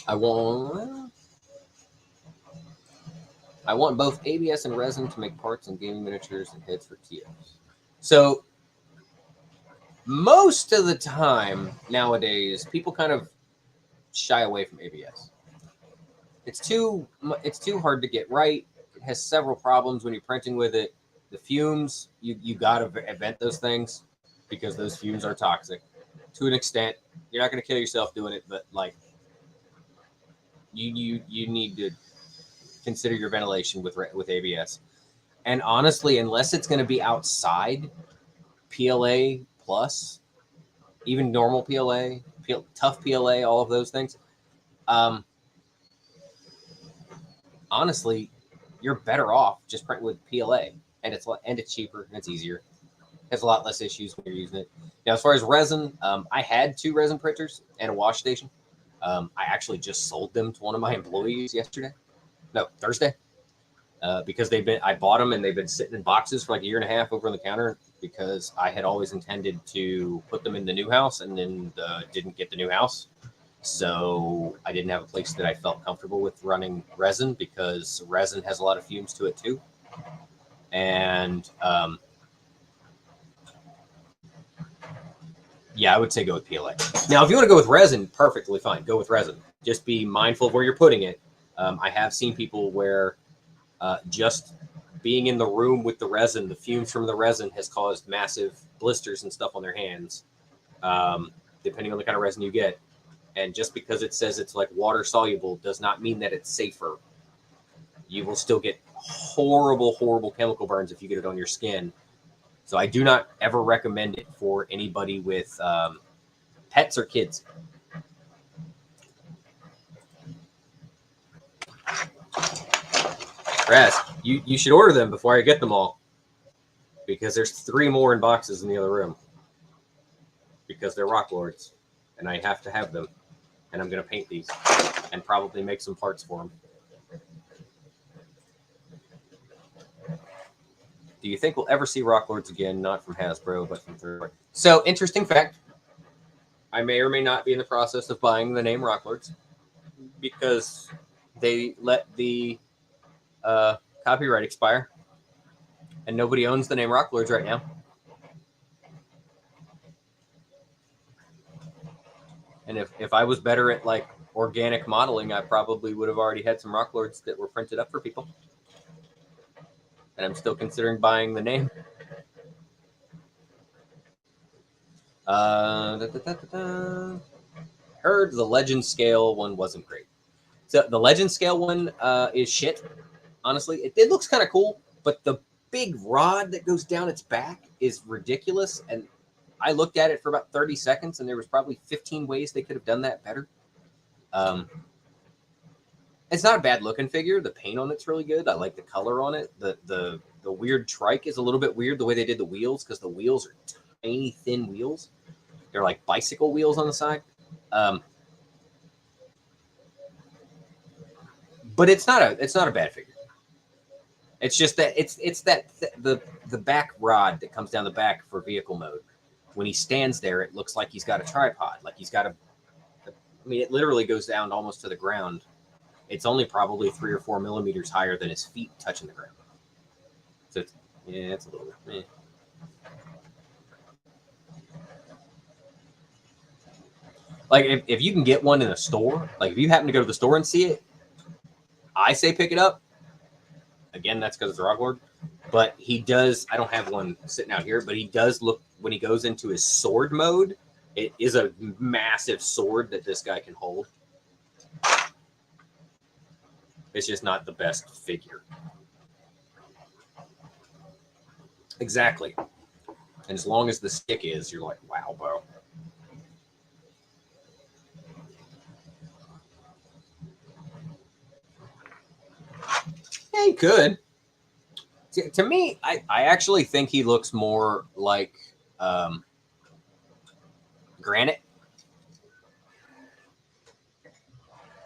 I want both ABS and resin to make parts and gaming miniatures and heads for TOs. So most of the time nowadays, people kind of shy away from ABS. It's too hard to get right. It has several problems when you're printing with it. The fumes, you got to vent those things because those fumes are toxic to an extent. You're not going to kill yourself doing it, but like you need to consider your ventilation with ABS. And honestly, unless it's going to be outside, PLA plus, even normal PLA, tough PLA, all of those things. Honestly, you're better off just printing with PLA, and it's cheaper and it's easier. It has a lot less issues when you're using it. Now, as far as resin, I had 2 resin printers and a wash station. I actually just sold them to one of my employees Thursday, because I bought them and they've been sitting in boxes for like a year and a half over on the counter because I had always intended to put them in the new house and then didn't get the new house. So I didn't have a place that I felt comfortable with running resin because resin has a lot of fumes to it too. And yeah, I would say go with PLA. Now, if you want to go with resin, perfectly fine. Go with resin. Just be mindful of where you're putting it. I have seen people where just being in the room with the resin, the fumes from the resin has caused massive blisters and stuff on their hands, depending on the kind of resin you get. And just because it says it's like water soluble does not mean that it's safer. You will still get horrible, horrible chemical burns if you get it on your skin. So I do not ever recommend it for anybody with pets or kids. Raz, you should order them before I get them all, because there's 3 more in boxes in the other room. because they're Rock Lords, and I have to have them. And I'm going to paint these and probably make some parts for them. Do you think we'll ever see Rock Lords again? Not from Hasbro, but from third party. So, interesting fact. I may or may not be in the process of buying the name Rock Lords because they let the copyright expire. And nobody owns the name Rock Lords right now. And if I was better at like organic modeling, I probably would have already had some Rock Lords that were printed up for people. And I'm still considering buying the name. Heard the Legend Scale one wasn't great. So the Legend Scale one is shit. Honestly, it looks kind of cool, but the big rod that goes down its back is ridiculous. And I looked at it for about 30 seconds, and there was probably 15 ways they could have done that better. It's not a bad looking figure. The paint on it's really good. I like the color on it. The weird trike is a little bit weird the way they did the wheels, because the wheels are tiny, thin wheels. They're like bicycle wheels on the side. But it's not a bad figure. It's just that it's that the back rod that comes down the back for vehicle mode. When he stands there, it looks like he's got a tripod. Like he's got it literally goes down almost to the ground. It's only probably 3 or 4 millimeters higher than his feet touching the ground. So it's a little bit. Like if you can get one in a store, like if you happen to go to the store and see it, I say pick it up. Again, that's because it's a Rock Lord. But he does, I don't have one sitting out here, but he does look, when he goes into his sword mode, it is a massive sword that this guy can hold. It's just not the best figure. Exactly. And as long as the stick is, you're like, wow, bro. Yeah, he could. To me, I actually think he looks more like Granite.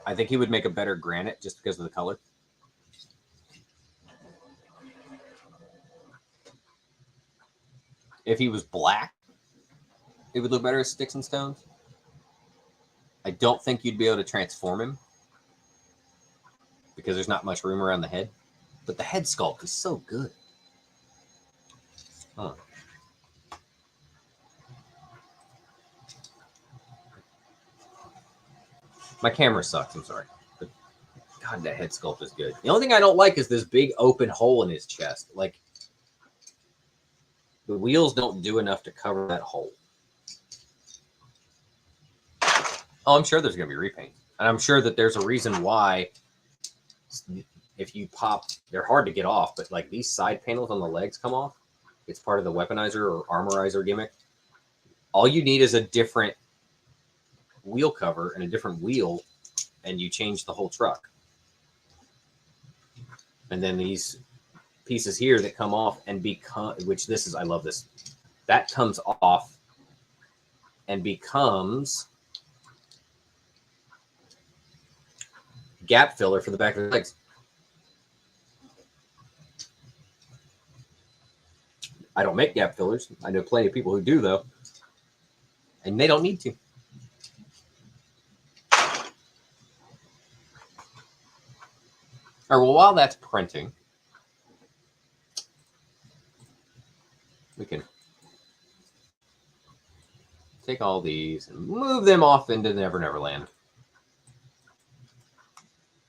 I think he would make a better Granite just because of the color. If he was black, it would look better as Sticks and Stones. I don't think you'd be able to transform him because there's not much room around the head. But the head sculpt is so good. Huh. My camera sucks, I'm sorry. But God, that head sculpt is good. The only thing I don't like is this big open hole in his chest. Like, the wheels don't do enough to cover that hole. Oh, I'm sure there's going to be repaint. And I'm sure that there's a reason why if you pop, they're hard to get off, but like these side panels on the legs come off. It's part of the weaponizer or armorizer gimmick. All you need is a different wheel cover and a different wheel, and you change the whole truck. And then these pieces here that come off and become, which this is, I love this, that comes off and becomes gap filler for the back of the legs. I don't make gap fillers. I know plenty of people who do, though, and they don't need to. All right, well, while that's printing, we can take all these and move them off into Never Never Land.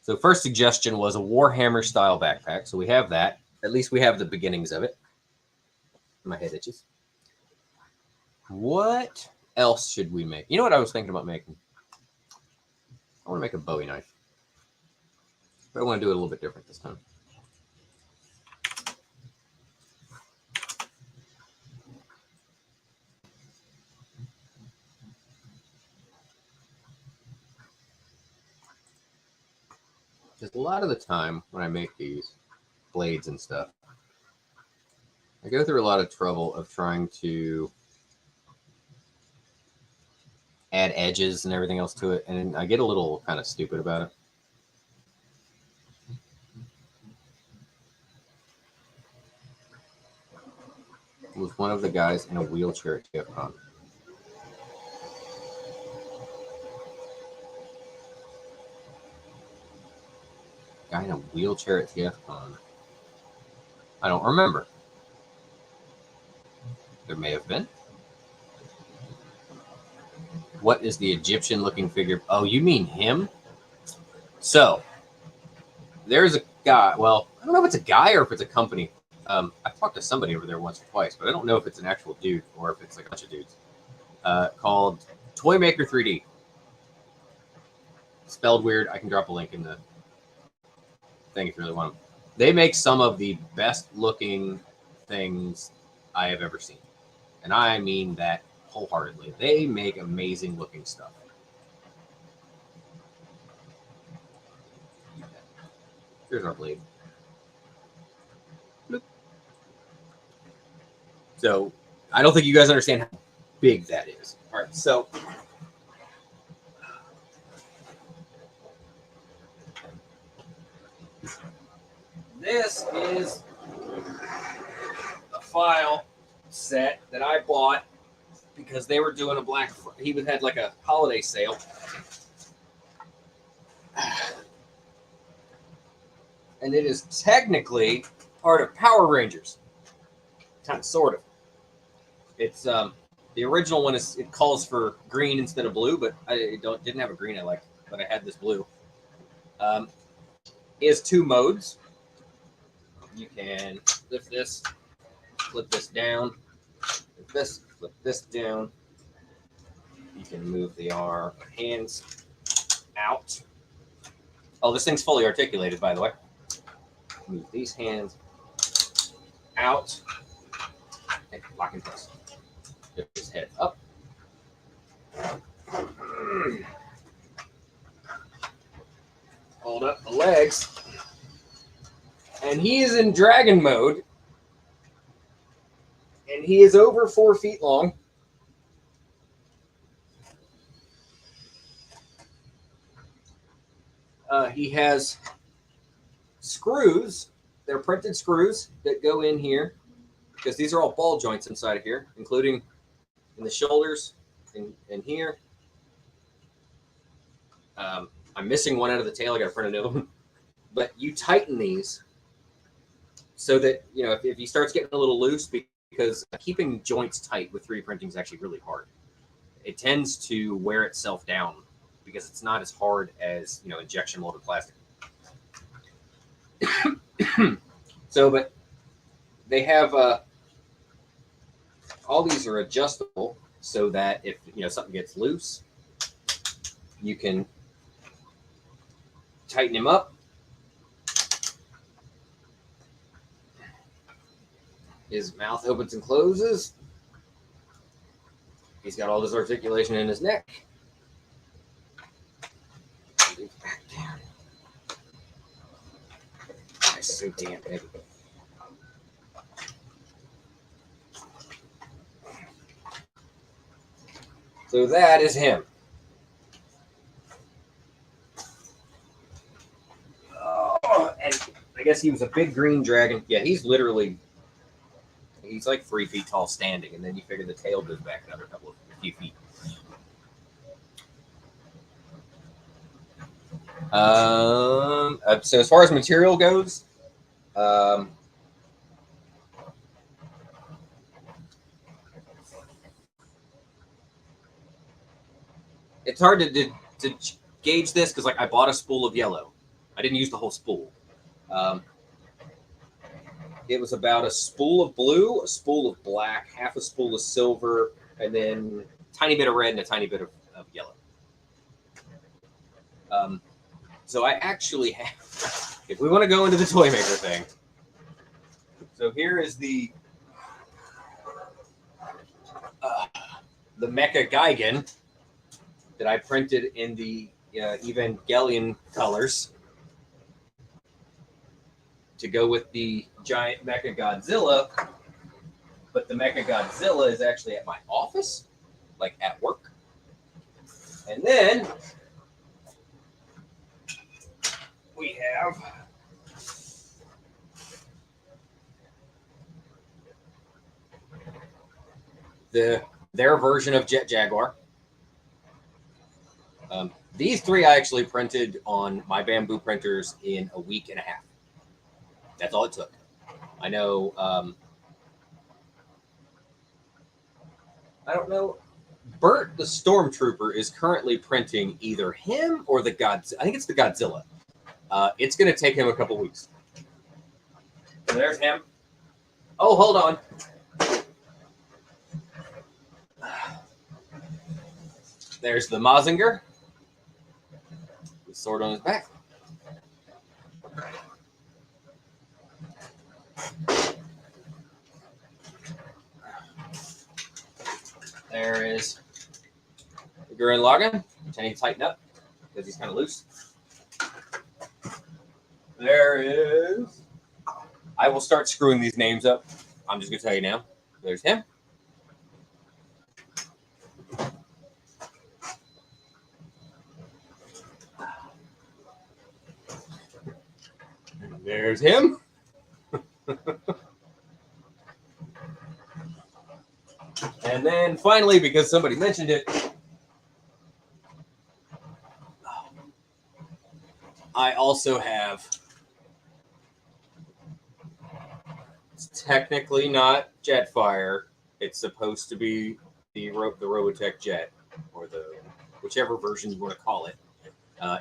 So first suggestion was a Warhammer style backpack. So we have that. At least we have the beginnings of it. My head itches. What else should we make? You know what I was thinking about making? I want to make a Bowie knife. But I want to do it a little bit different this time. Because a lot of the time when I make these blades and stuff, I go through a lot of trouble of trying to add edges and everything else to it, and I get a little kind of stupid about it. Was one of the guys in a wheelchair at TFCon. Guy in a wheelchair at TFCon. I don't remember. There may have been. What is the Egyptian-looking figure? Oh, you mean him? So, there's a guy. Well, I don't know if it's a guy or if it's a company. I've talked to somebody over there once or twice, but I don't know if it's an actual dude or if it's like a bunch of dudes. Called Toy Maker 3D. Spelled weird. I can drop a link in the thing if you really want them. They make some of the best looking things I have ever seen. And I mean that wholeheartedly. They make amazing looking stuff. Here's our blade. Bloop. So I don't think you guys understand how big that is. All right, so this is a file set that I bought because they were doing a he had like a holiday sale. And it is technically part of Power Rangers. Kind of, sort of. It's the original one it calls for green instead of blue, but I didn't have a green I liked, but I had this blue. It has two modes. You can lift this, flip this down, lift this, flip this down. You can move the hands out. Oh, this thing's fully articulated, by the way. Move these hands out and lock and press. Lift his head up. Hold up the legs. And he is in dragon mode. And he is over 4 feet long. He has screws. They're printed screws that go in here because these are all ball joints inside of here, including in the shoulders and here. I'm missing one out of the tail. I got to print a new one. But you tighten these so that, you know, if he starts getting a little loose, because keeping joints tight with 3D printing is actually really hard. It tends to wear itself down because it's not as hard as, you know, injection molded plastic. So, but they have all these are adjustable so that if, you know, something gets loose, you can tighten him up. His mouth opens and closes. He's got all this articulation in his neck. Back down. Nice, so damn heavy. So that is him. Oh, and I guess he was a big green dragon. Yeah, he's like 3 feet tall standing, and then you figure the tail goes back another few feet. So as far as material goes, it's hard to gauge this because, like, I bought a spool of yellow. I didn't use the whole spool. It was about a spool of blue, a spool of black, half a spool of silver, and then a tiny bit of red and a tiny bit of yellow. So I actually have, if we want to go into the toy maker thing, so here is the Mecha Gigan that I printed in the Evangelion colors to go with the giant Mecha Godzilla, but the Mecha Godzilla is actually at my office, like at work. And then we have their version of Jet Jaguar. These three I actually printed on my bamboo printers in a week and a half. That's all it took. I know. I don't know. Bert the Stormtrooper is currently printing either him or the Godzilla. I think it's the Godzilla. It's going to take him a couple weeks. So there's him. Oh, hold on. There's the Mazinger. The sword on his back. There is the Gurren Lagann, which I need to tighten up because he's kind of loose. There is... I will start screwing these names up. I'm just going to tell you now. There's him. There's him. And then finally, because somebody mentioned it, I also have, it's technically not Jetfire. It's supposed to be the Robotech Jet, or the whichever version you want to call it.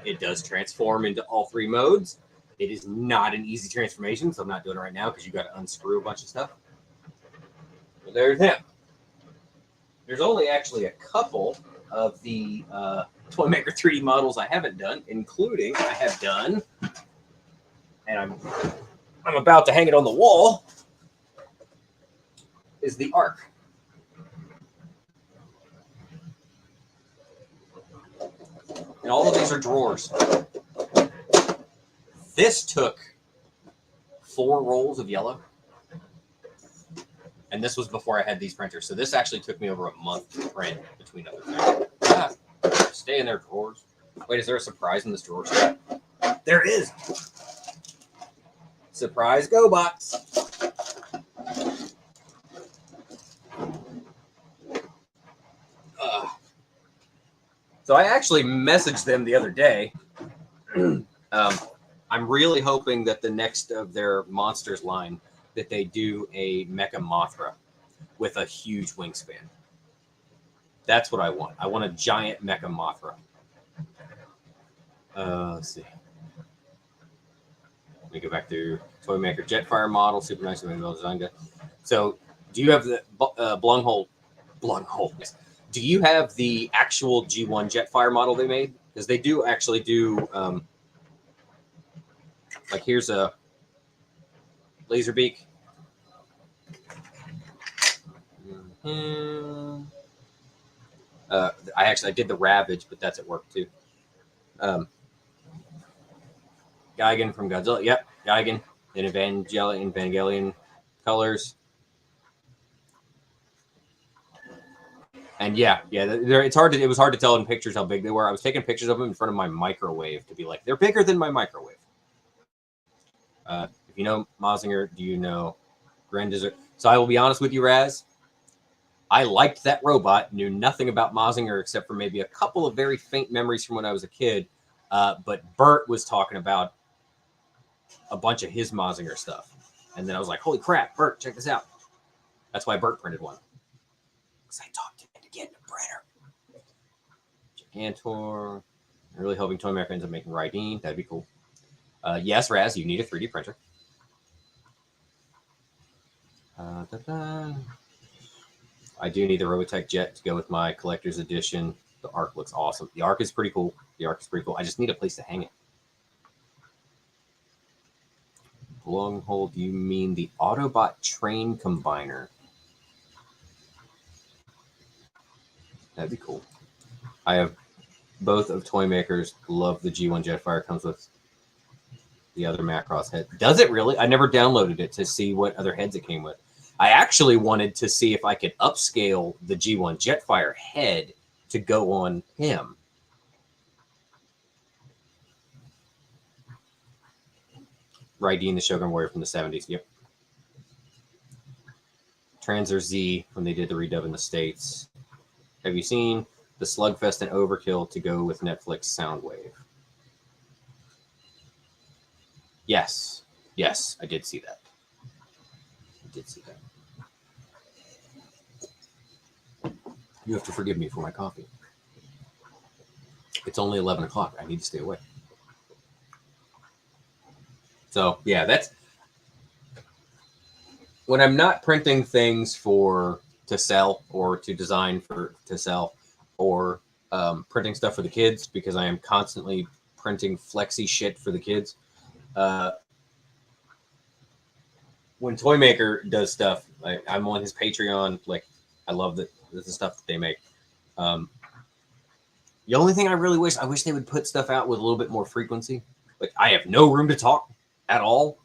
It does transform into all three modes. It is not an easy transformation, so I'm not doing it right now because you got to unscrew a bunch of stuff. But there's him. There's only actually a couple of the Toymaker 3D models I haven't done, including I have done, and I'm about to hang it on the wall, is the Ark. And all of these are drawers. This took 4 rolls of yellow. And this was before I had these printers. So this actually took me over a month to print, between other things. Stay in their drawers. Wait, is there a surprise in this drawer? There is. Surprise Go Box. So I actually messaged them the other day. I'm really hoping that the next of their Monsters line, that they do a Mecha Mothra with a huge wingspan. That's what I want. I want a giant Mecha Mothra. Let's see. Let me go back to Toymaker Jetfire model, super nice and well designed. So, do you have the Blunghole? Do you have the actual G1 Jetfire model they made? Because they do actually do. Like here's a Laserbeak. I did the Ravage, but that's at work too. Gigan from Godzilla. Yep, Gigan in Evangelion colors. And yeah, it's hard to. It was hard to tell in pictures how big they were. I was taking pictures of them in front of my microwave to be like, they're bigger than my microwave. If you know Mazinger, do you know Grand Desert? So I will be honest with you, Raz. I liked that robot, knew nothing about Mazinger except for maybe a couple of very faint memories from when I was a kid. But Bert was talking about a bunch of his Mazinger stuff. And then I was like, holy crap, Bert, check this out. That's why Bert printed one. Because I talked him into getting a printer. Gigantor. I'm really hoping Toymaker ends up making Raideen. That'd be cool. Yes, Raz, you need a 3D printer. I do need the Robotech Jet to go with my collector's edition. The Ark looks awesome. The Ark is pretty cool. I just need a place to hang it. Blunghole, do you mean the Autobot train combiner? That'd be cool. I have both of Toymakers. Love the G1 Jetfire. Comes with the other Macross head. Does it really? I never downloaded it to see what other heads it came with. I actually wanted to see if I could upscale the G1 Jetfire head to go on him. Raiden the Shogun Warrior from the 70s. Yep. Transer Z when they did the redub in the States. Have you seen the Slugfest and Overkill to go with Netflix Soundwave? Yes. Yes, I did see that. I did see that. You have to forgive me for my coffee. It's only 11 o'clock. I need to stay awake. So, yeah, that's when I'm not printing things to sell or to design to sell or printing stuff for the kids, because I am constantly printing flexi shit for the kids. When Toymaker does stuff, I'm on his Patreon. Like, I love the stuff that they make. The only thing I wish they would put stuff out with a little bit more frequency. Like, I have no room to talk at all.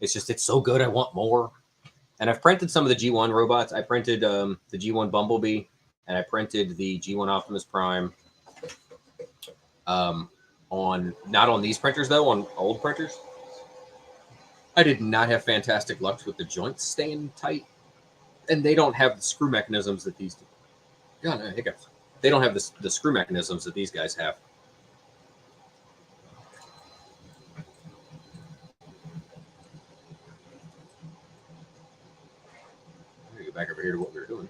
It's just, it's so good. I want more. And I've printed some of the G1 robots. I printed the G1 Bumblebee, and I printed the G1 Optimus Prime. Not on these printers though, on old printers. I did not have fantastic luck with the joints staying tight, and they don't have the screw mechanisms that these do. God, no, hiccups. They don't have the screw mechanisms that these guys have. I'm gonna go back over here to what we were doing.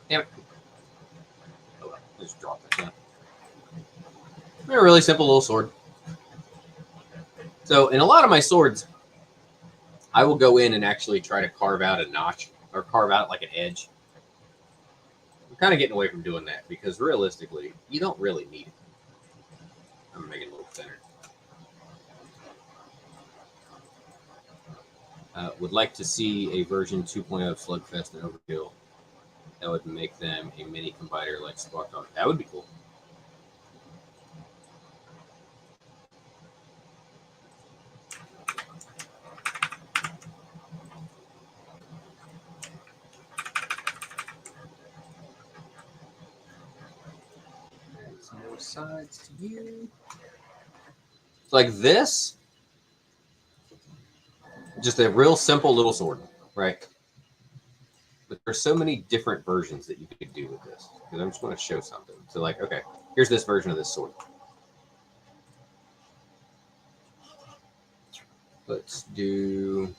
Damn it. Oh, well, just drop that down. A really simple little sword. So in a lot of my swords, I will go in and actually try to carve out a notch or carve out like an edge. I'm kind of getting away from doing that because realistically, you don't really need it. I'm making it a little thinner. Would like to see a version 2.0 of Slugfest and Overkill. That would make them a mini combiner like Spark Dog. That would be cool. There's no sides to you. It's like this. Just a real simple little sword, right? But there's so many different versions that you could do with this. Because I'm just going to show something. So like, okay, here's this version of this sword. Let's do...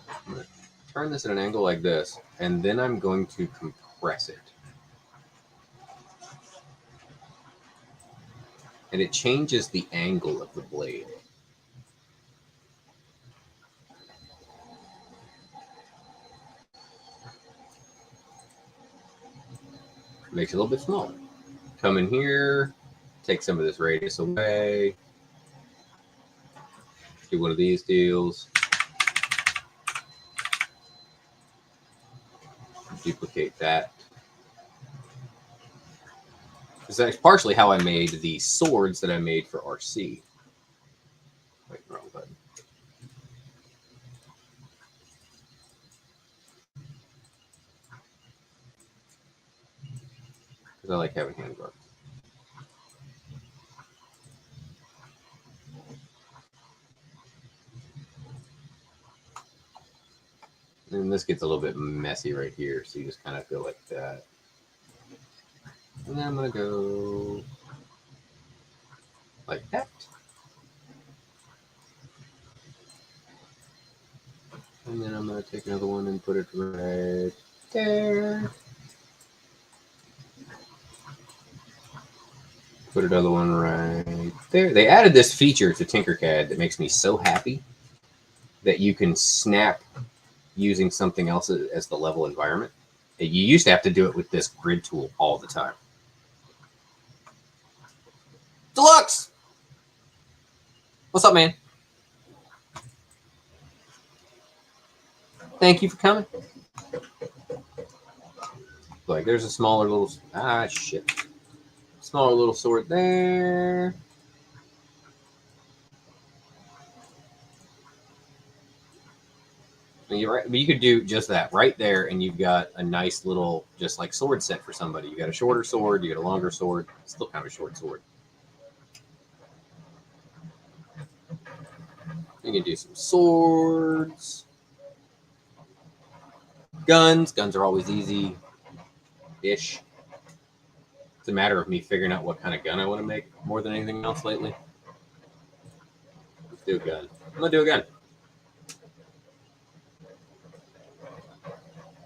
I'm going to turn this at an angle like this, and then I'm going to compress it. And it changes the angle of the blade. Makes it a little bit smaller. Come in here, take some of this radius away. Do one of these deals. Duplicate that. This is partially how I made the swords that I made for RC. Wait, wrong button. Because I like having hand guards. And this gets a little bit messy right here, so you just kind of go like that. And then I'm going to go like that. And then I'm going to take another one and put it right there. Put another one right there. They added this feature to Tinkercad that makes me so happy that you can snap using something else as the level environment. You used to have to do it with this grid tool all the time. Deluxe! What's up, man? Thank you for coming. Like, there's a smaller little... Ah, shit. Smaller little sword there. You could do just that right there, and you've got a nice little, just like, sword set for somebody. You got a shorter sword, you got a longer sword. Still kind of a short sword. You can do some swords. Guns. Guns are always easy-ish. It's a matter of me figuring out what kind of gun I want to make more than anything else lately. Let's do a gun. I'm going to do a gun.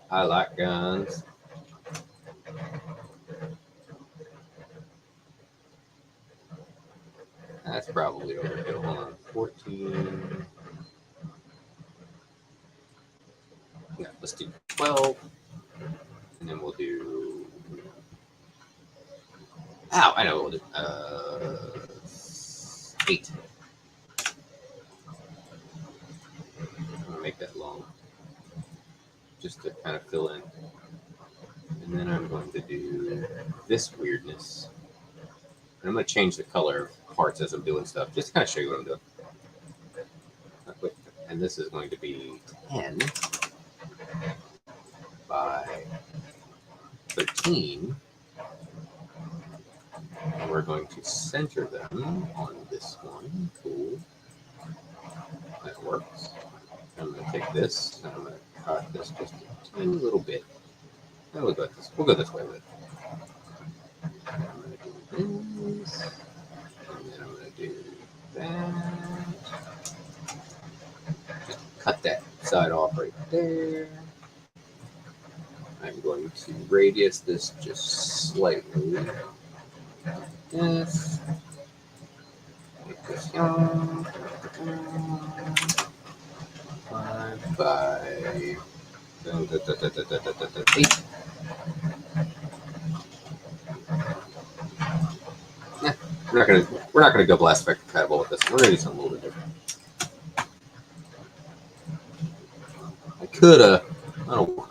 I like guns. That's probably overkill. Hold on. 14. Yeah, let's do 12. And then we'll do... Ow, I know what we'll do. 8. I'm going to make that long. Just to kind of fill in. And then I'm going to do this weirdness. And I'm going to change the color of parts as I'm doing stuff, just to kind of show you what I'm doing. And this is going to be 10 by 13. And we're going to center them on this one. Cool. That works. I'm going to take this, and I'm going to cut this just a tiny little bit. And we'll go this way with it. I'm going to do this. And then I'm going to do that. Just cut that side off right there. I'm going to radius this just slightly. This. Make this young. 5 by 8. Yeah, we're not gonna go blast effect compatible with this. We're gonna do something a little bit different. I coulda. I don't want.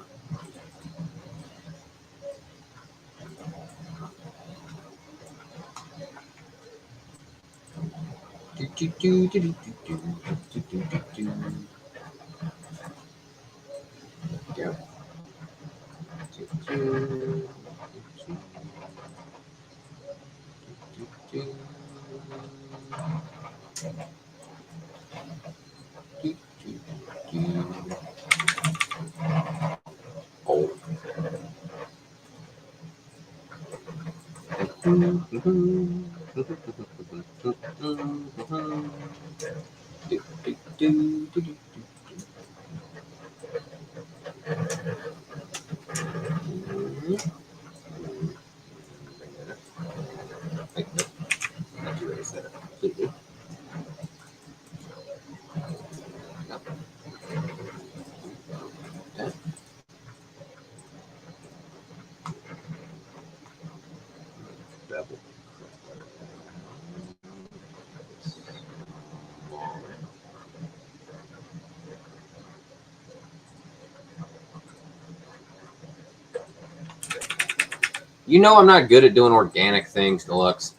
Yeah. Oh. You know I'm not good at doing organic things, Deluxe.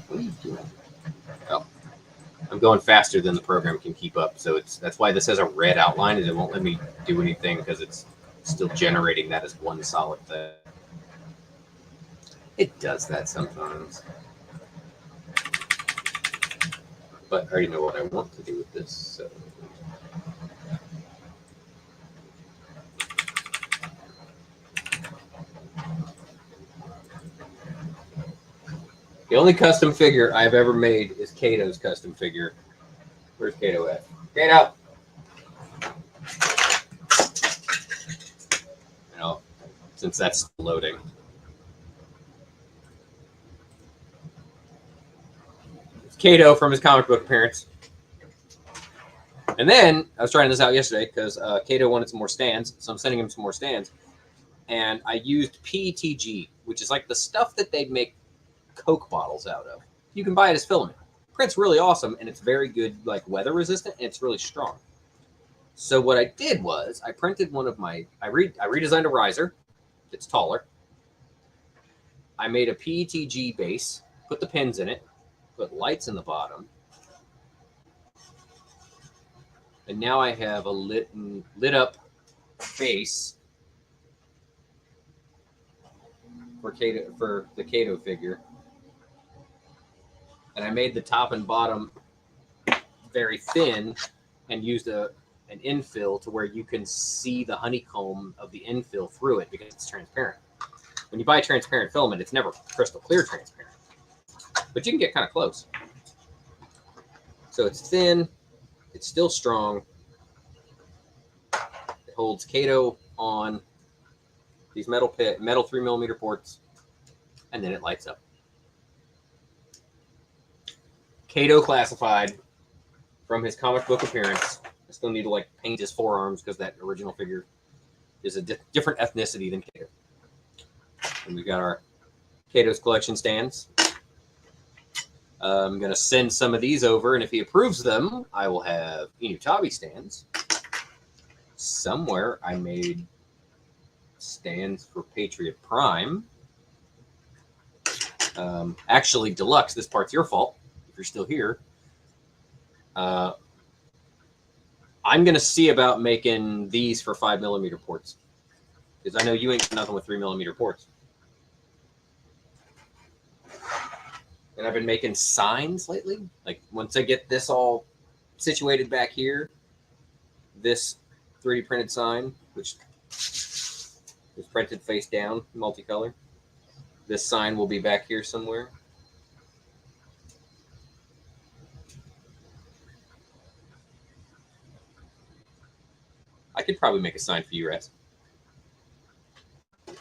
What are you doing? Oh, I'm going faster than the program can keep up, so that's why this has a red outline, is it won't let me do anything because it's still generating that as one solid thing. It does that sometimes. But I already know what I want to do with this, so. The only custom figure I've ever made is Kato's custom figure. Where's Kato at? Kato! since that's loading. It's Kato from his comic book appearance. And then I was trying this out yesterday because Kato wanted some more stands, so I'm sending him some more stands. And I used PETG, which is like the stuff that they make Coke bottles out of. You can buy it as filament. Print's really awesome, and it's very good, like weather resistant, and it's really strong. So what I did was I printed one of my, I redesigned a riser. It's taller. I made a PETG base, put the pins in it, put lights in the bottom. And now I have a lit up base for the Kato figure. And I made the top and bottom very thin and used an infill to where you can see the honeycomb of the infill through it because it's transparent. When you buy transparent filament, it's never crystal clear transparent, but you can get kind of close. So it's thin, it's still strong. It holds Kato on these metal 3mm ports, and then it lights up. Kato classified from his comic book appearance. I still need to like paint his forearms because that original figure is a different ethnicity than Kato. And we've got our Kato's collection stands. I'm going to send some of these over, and if he approves them, I will have Inutabi stands. Somewhere I made stands for Patriot Prime. Actually, Deluxe, this part's your fault if you're still here. I'm going to see about making these for 5mm ports, because I know you ain't got nothing with 3mm ports. And I've been making signs lately. Like once I get this all situated back here, this 3D printed sign, which is printed face down, multicolor. This sign will be back here somewhere. I could probably make a sign for you, Rex.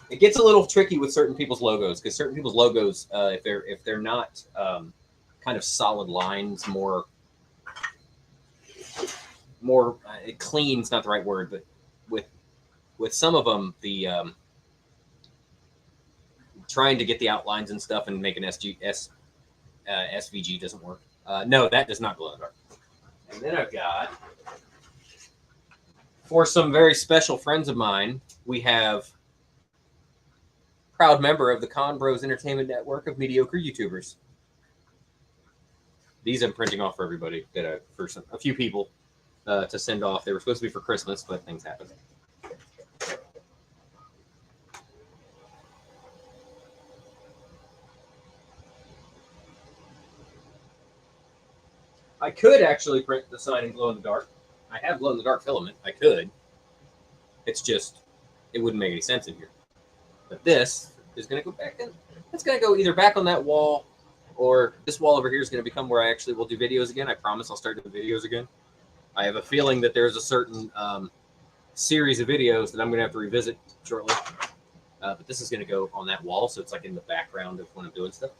It gets a little tricky with certain people's logos because certain people's logos, if they're not kind of solid lines, more clean is not the right word, but with some of them, the trying to get the outlines and stuff and make an SVG doesn't work. No, that does not glow in the dark. And then I've got, for some very special friends of mine, we have proud member of the Con Bros Entertainment Network of mediocre YouTubers. These I'm printing off for everybody, for a few people to send off. They were supposed to be for Christmas, but things happened. I could actually print the sign in glow in the dark. I have glow in the dark filament. I could. It's just, it wouldn't make any sense in here. But this is going to go back in. It's going to go either back on that wall, or this wall over here is going to become where I actually will do videos again. I promise I'll start doing videos again. I have a feeling that there's a certain series of videos that I'm going to have to revisit shortly. But this is going to go on that wall, so it's like in the background of when I'm doing stuff.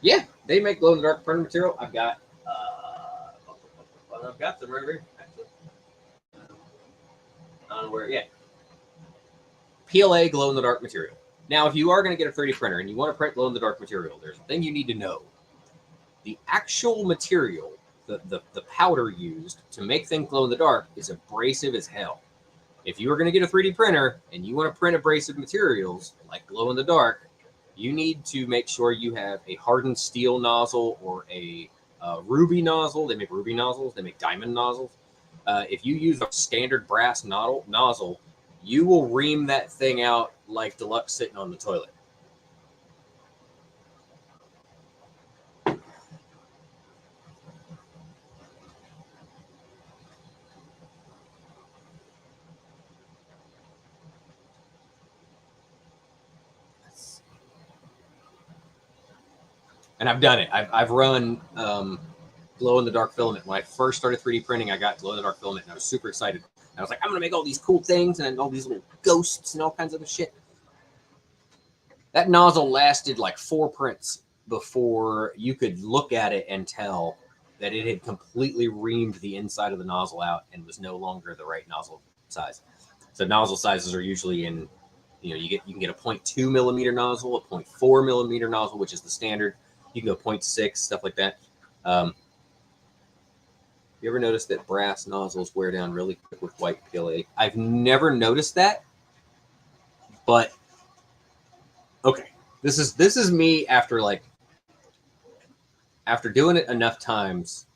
Yeah, they make glow in the dark printer material. I've got them right here. Actually, I don't know where. Yeah, PLA glow in the dark material. Now, if you are going to get a 3D printer and you want to print glow in the dark material, there's a thing you need to know. The actual material, the powder used to make things glow in the dark, is abrasive as hell. If you are going to get a 3D printer and you want to print abrasive materials like glow in the dark, you need to make sure you have a hardened steel nozzle or a ruby nozzle. They make ruby nozzles. They make diamond nozzles. If you use a standard brass nozzle, you will ream that thing out like Deluxe sitting on the toilet. And I've done it. I've run glow-in-the-dark filament. When I first started 3D printing, I got glow-in-the-dark filament, and I was super excited. And I was like, I'm going to make all these cool things and all these little ghosts and all kinds of shit. That nozzle lasted like 4 prints before you could look at it and tell that it had completely reamed the inside of the nozzle out and was no longer the right nozzle size. So nozzle sizes are usually in, you can get a 0.2 millimeter nozzle, a 0.4 millimeter nozzle, which is the standard. You can go 0.6, stuff like that. You ever notice that brass nozzles wear down really quick with white PLA? I've never noticed that, but okay. This is me after doing it enough times.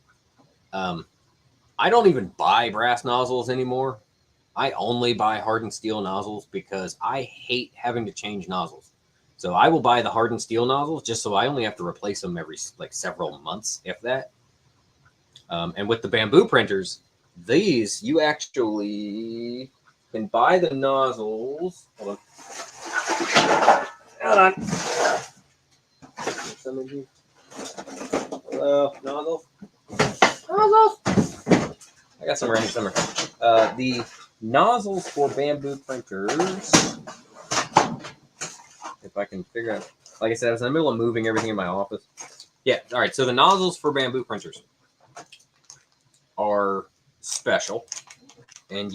I don't even buy brass nozzles anymore. I only buy hardened steel nozzles because I hate having to change nozzles. So I will buy the hardened steel nozzles just so I only have to replace them every several months, if that. And with the bamboo printers, these you actually can buy the nozzles. Hold on. Hello, nozzles. I got some around somewhere. The nozzles for bamboo printers. If I can figure out, like I said, I was in the middle of moving everything in my office. Yeah, all right. So the nozzles for bamboo printers are special, and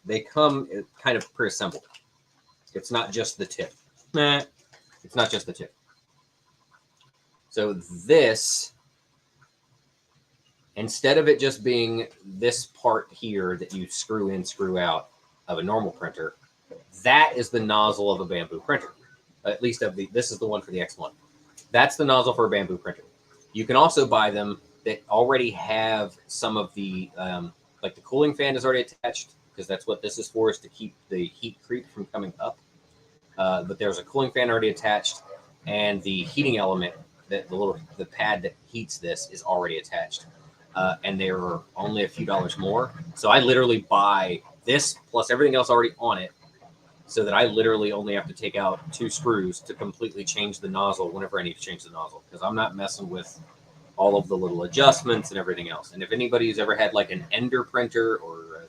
they come kind of pre-assembled. It's not just the tip. It's not just the tip. So this, instead of it just being this part here that you screw in, screw out of a normal printer, that is the nozzle of a bamboo printer. At least this is the one for the X1. That's the nozzle for a bamboo printer. You can also buy them that already have some of the, like the cooling fan is already attached, because that's what this is for, is to keep the heat creep from coming up. But there's a cooling fan already attached, and the heating element, the pad that heats this is already attached. And they were only a few dollars more. So I literally buy this plus everything else already on it, so that I literally only have to take out 2 screws to completely change the nozzle whenever I need to change the nozzle, because I'm not messing with all of the little adjustments and everything else. And if anybody's ever had like an Ender printer or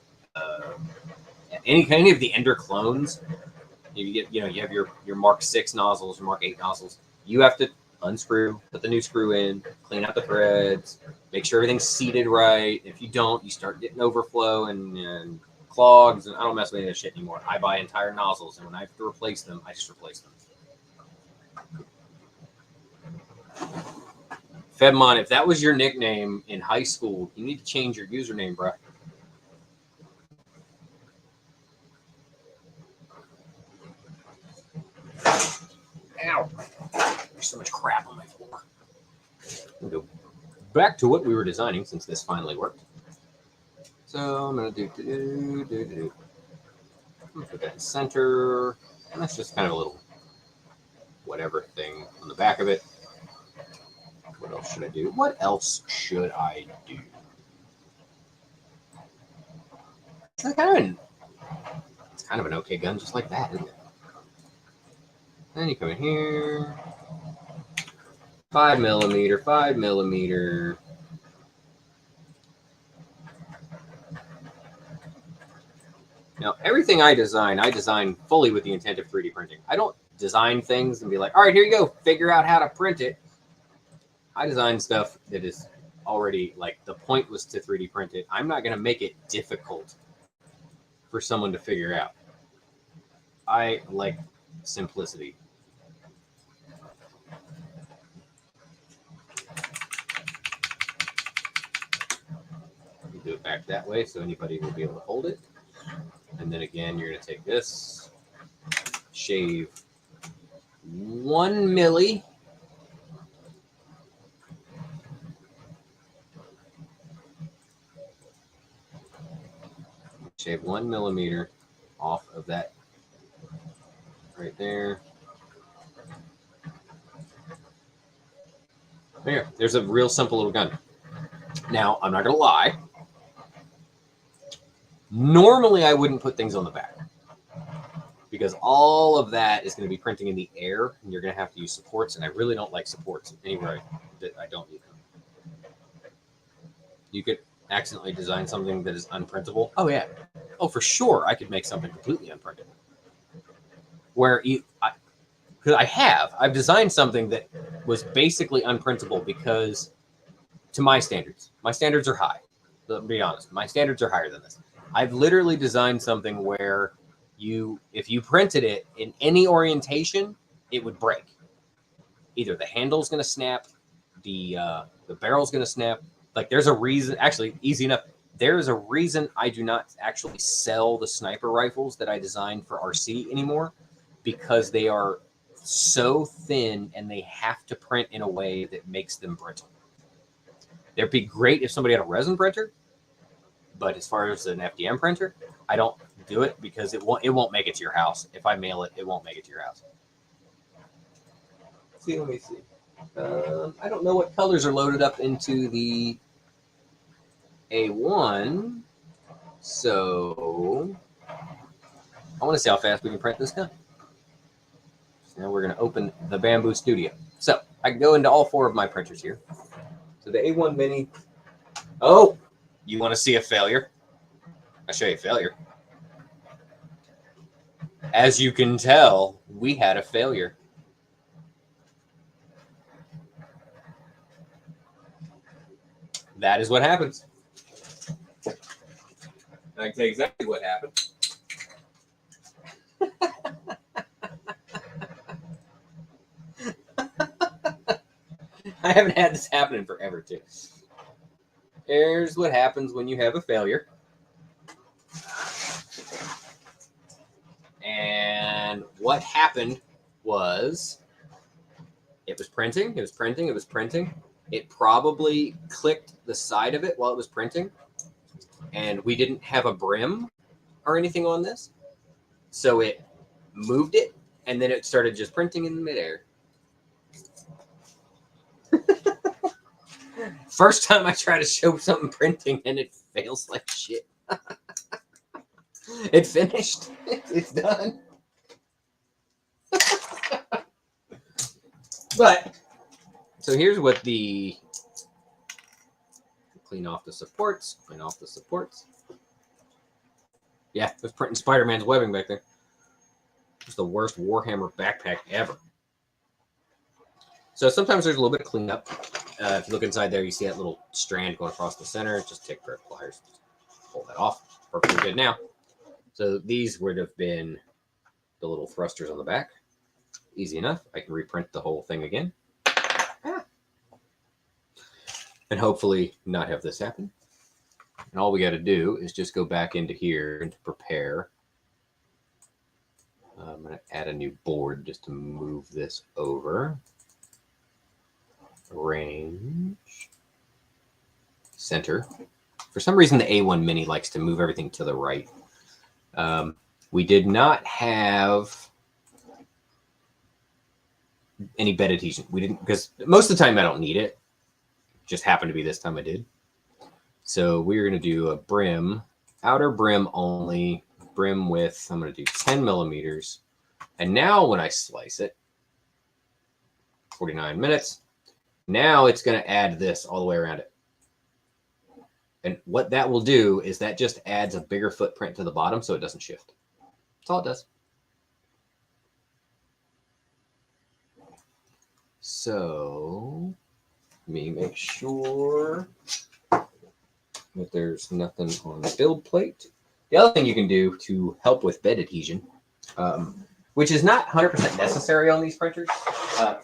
any of the Ender clones, you have your Mark 6 nozzles or Mark 8 nozzles, you have to unscrew, put the new screw in, clean out the threads, make sure everything's seated right. If you don't, you start getting overflow and clogs, and I don't mess with any of that shit anymore. I buy entire nozzles, and when I have to replace them, I just replace them. Fedmon, if that was your nickname in high school, you need to change your username, bro. Ow. There's so much crap on my floor. We'll go back to what we were designing, since this finally worked. So I'm going to do. I'm going to put that in center. And that's just kind of a little whatever thing on the back of it. What else should I do? What else should I do? It's kind of an okay gun, just like that, isn't it? Then you come in here. 5 millimeter, 5 millimeter. Now, everything I design fully with the intent of 3D printing. I don't design things and be like, all right, here you go, figure out how to print it. I design stuff that is already, like, the point was to 3D print it. I'm not going to make it difficult for someone to figure out. I like simplicity. You do it back that way so anybody will be able to hold it. And then again, you're going to take this, shave 1 milli. Shave 1 millimeter off of that right there. There's a real simple little gun. Now, I'm not going to lie. Normally, I wouldn't put things on the back, because all of that is going to be printing in the air, and you're going to have to use supports, and I really don't like supports anywhere that I don't need them. you could accidentally design something that is unprintable. Oh yeah. Oh, for sure, I could make something completely unprintable. Because I've designed something that was basically unprintable because, to my standards are high. To be honest, my standards are higher than this. I've literally designed something where if you printed it in any orientation, it would break. Either the handle's going to snap, the barrel's going to snap. Like, there's a reason. Actually, easy enough. There's a reason I do not actually sell the sniper rifles that I designed for RC anymore, because they are so thin and they have to print in a way that makes them brittle. It'd be great if somebody had a resin printer, but as far as an FDM printer, I don't do it because it won't make it to your house. If I mail it, it won't make it to your house. Let me see. I don't know what colors are loaded up into the A1, so I want to see how fast we can print this gun. Now we're going to open the Bamboo Studio. So I can go into all 4 of my printers here. So the A1 Mini. Oh, you want to see a failure? I'll show you a failure. As you can tell, we had a failure. That is what happens. I can tell you exactly what happened. I haven't had this happen in forever, too. Here's what happens when you have a failure. And what happened was it was printing. It probably clicked the side of it while it was printing. And we didn't have a brim or anything on this. So it moved it, and then it started just printing in midair. First time I try to show something printing and it fails like shit. It finished. It's done. But, so here's what clean off the supports. Yeah, it was printing Spider-Man's webbing back there. It's the worst Warhammer backpack ever. So sometimes there's a little bit of cleanup. If you look inside there, you see that little strand going across the center. Just take a pair of pliers, pull that off. Perfectly good now. So these would have been the little thrusters on the back. Easy enough. I can reprint the whole thing again. And hopefully not have this happen. And all we got to do is just go back into here and prepare. I'm going to add a new board just to move this over. Range. Center. For some reason, the A1 Mini likes to move everything to the right. We did not have any bed adhesion. We didn't, because most of the time I don't need it. Just happened to be this time I did. So we're going to do a brim, outer brim only, brim width. I'm going to do 10 millimeters. And now when I slice it, 49 minutes, now it's going to add this all the way around it. And what that will do is that just adds a bigger footprint to the bottom so it doesn't shift. That's all it does. So let me make sure that there's nothing on the build plate. The other thing you can do to help with bed adhesion, which is not 100% necessary on these printers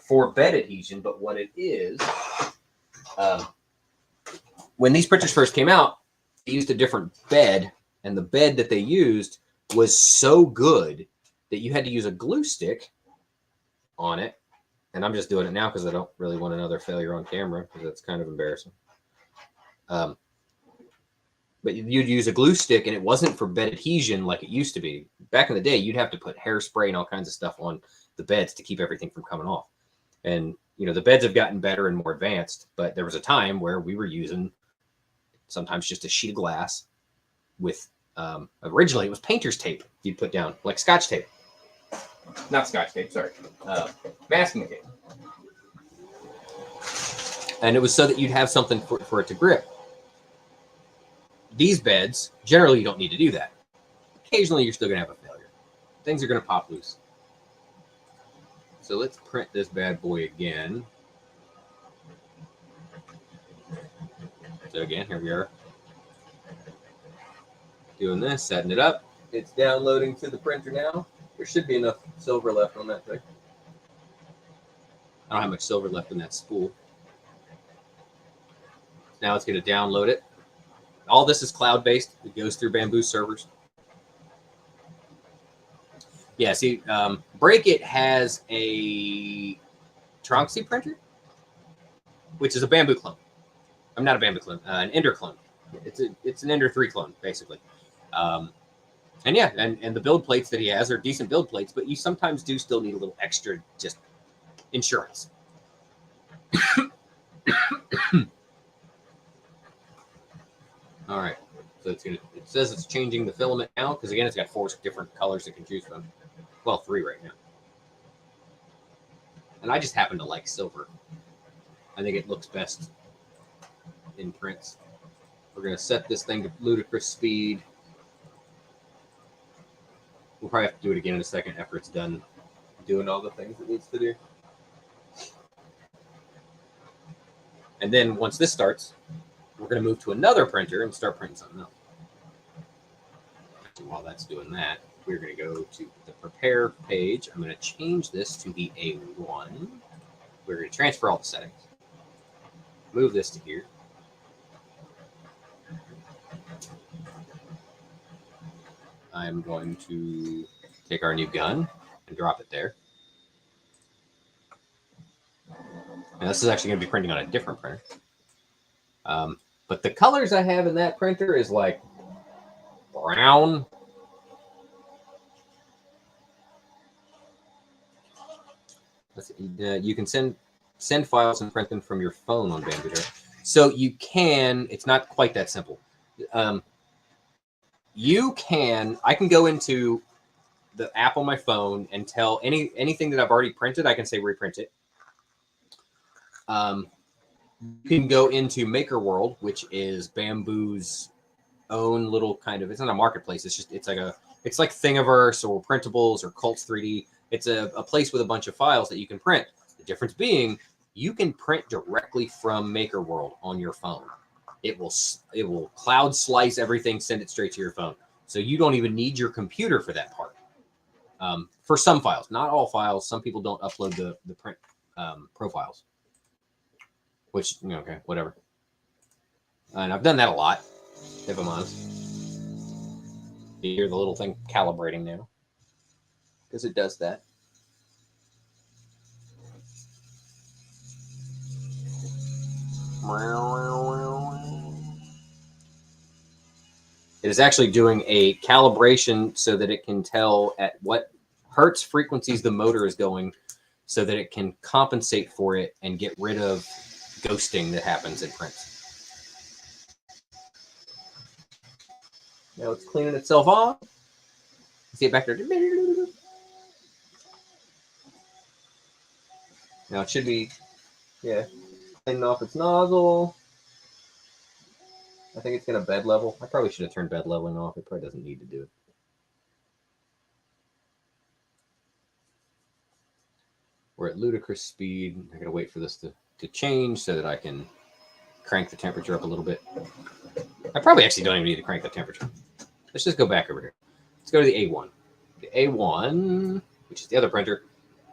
for bed adhesion, but what it is, when these printers first came out, they used a different bed, and the bed that they used was so good that you had to use a glue stick on it. And I'm just doing it now because I don't really want another failure on camera, because that's kind of embarrassing. But you'd use a glue stick, and it wasn't for bed adhesion like it used to be. Back in the day, you'd have to put hairspray and all kinds of stuff on the beds to keep everything from coming off. And, you know, the beds have gotten better and more advanced, but there was a time where we were using sometimes just a sheet of glass with, originally it was painter's tape you'd put down, like Scotch tape. Not Scotch tape, sorry. Masking tape. And it was so that you'd have something for it to grip. these beds, generally you don't need to do that. Occasionally you're still going to have a failure. Things are going to pop loose. So let's print this bad boy again. So again, here we are. Doing this, setting it up. It's downloading to the printer now. There should be enough silver left on that thing. I don't have much silver left in that spool. Now it's going to download it. All this is cloud-based. It goes through Bamboo servers. Yeah, see, Break It has a Tronxy printer, which is a Bamboo clone. I'm not a Bamboo clone, an Ender clone. It's an Ender 3 clone, basically. And yeah, and the build plates that he has are decent build plates, but you sometimes do still need a little extra just insurance. All right, so it says it's changing the filament now, because again, it's got 4 different colors it can choose from. Well, 3 right now. And I just happen to like silver. I think it looks best in prints. We're going to set this thing to ludicrous speed. We'll probably have to do it again in a second after it's done doing all the things it needs to do. And then once this starts, we're going to move to another printer and start printing something else. And while that's doing that, we're going to go to the prepare page. I'm going to change this to the A1. We're going to transfer all the settings. Move this to here. I'm going to take our new gun and drop it there. Now this is actually going to be printing on a different printer. But the colors I have in that printer is like brown. You can send files and print them from your phone on Bamboo. So you can, it's not quite that simple. I can go into the app on my phone and tell anything that I've already printed, I can say reprint it. You can go into Maker World, which is Bamboo's own little kind of, it's not a marketplace. It's like Thingiverse or Printables or Cults 3D. It's a place with a bunch of files that you can print. The difference being you can print directly from Maker World on your phone. It will cloud slice everything, send it straight to your phone. So you don't even need your computer for that part. For some files, not all files. Some people don't upload the print profiles, which, okay, whatever. And I've done that a lot, if I'm honest. You hear the little thing calibrating now, because it does that. It is actually doing a calibration so that it can tell at what hertz frequencies the motor is going, so that it can compensate for it and get rid of ghosting that happens in prints. Now it's cleaning itself off. See it back there. Now it should be, yeah, cleaning off its nozzle. I think it's going to bed level. I probably should have turned bed leveling off. It probably doesn't need to do it. We're at ludicrous speed. I got to wait for this to change so that I can crank the temperature up a little bit. I probably actually don't even need to crank the temperature. Let's just go back over here. Let's go to the A1. The A1, which is the other printer.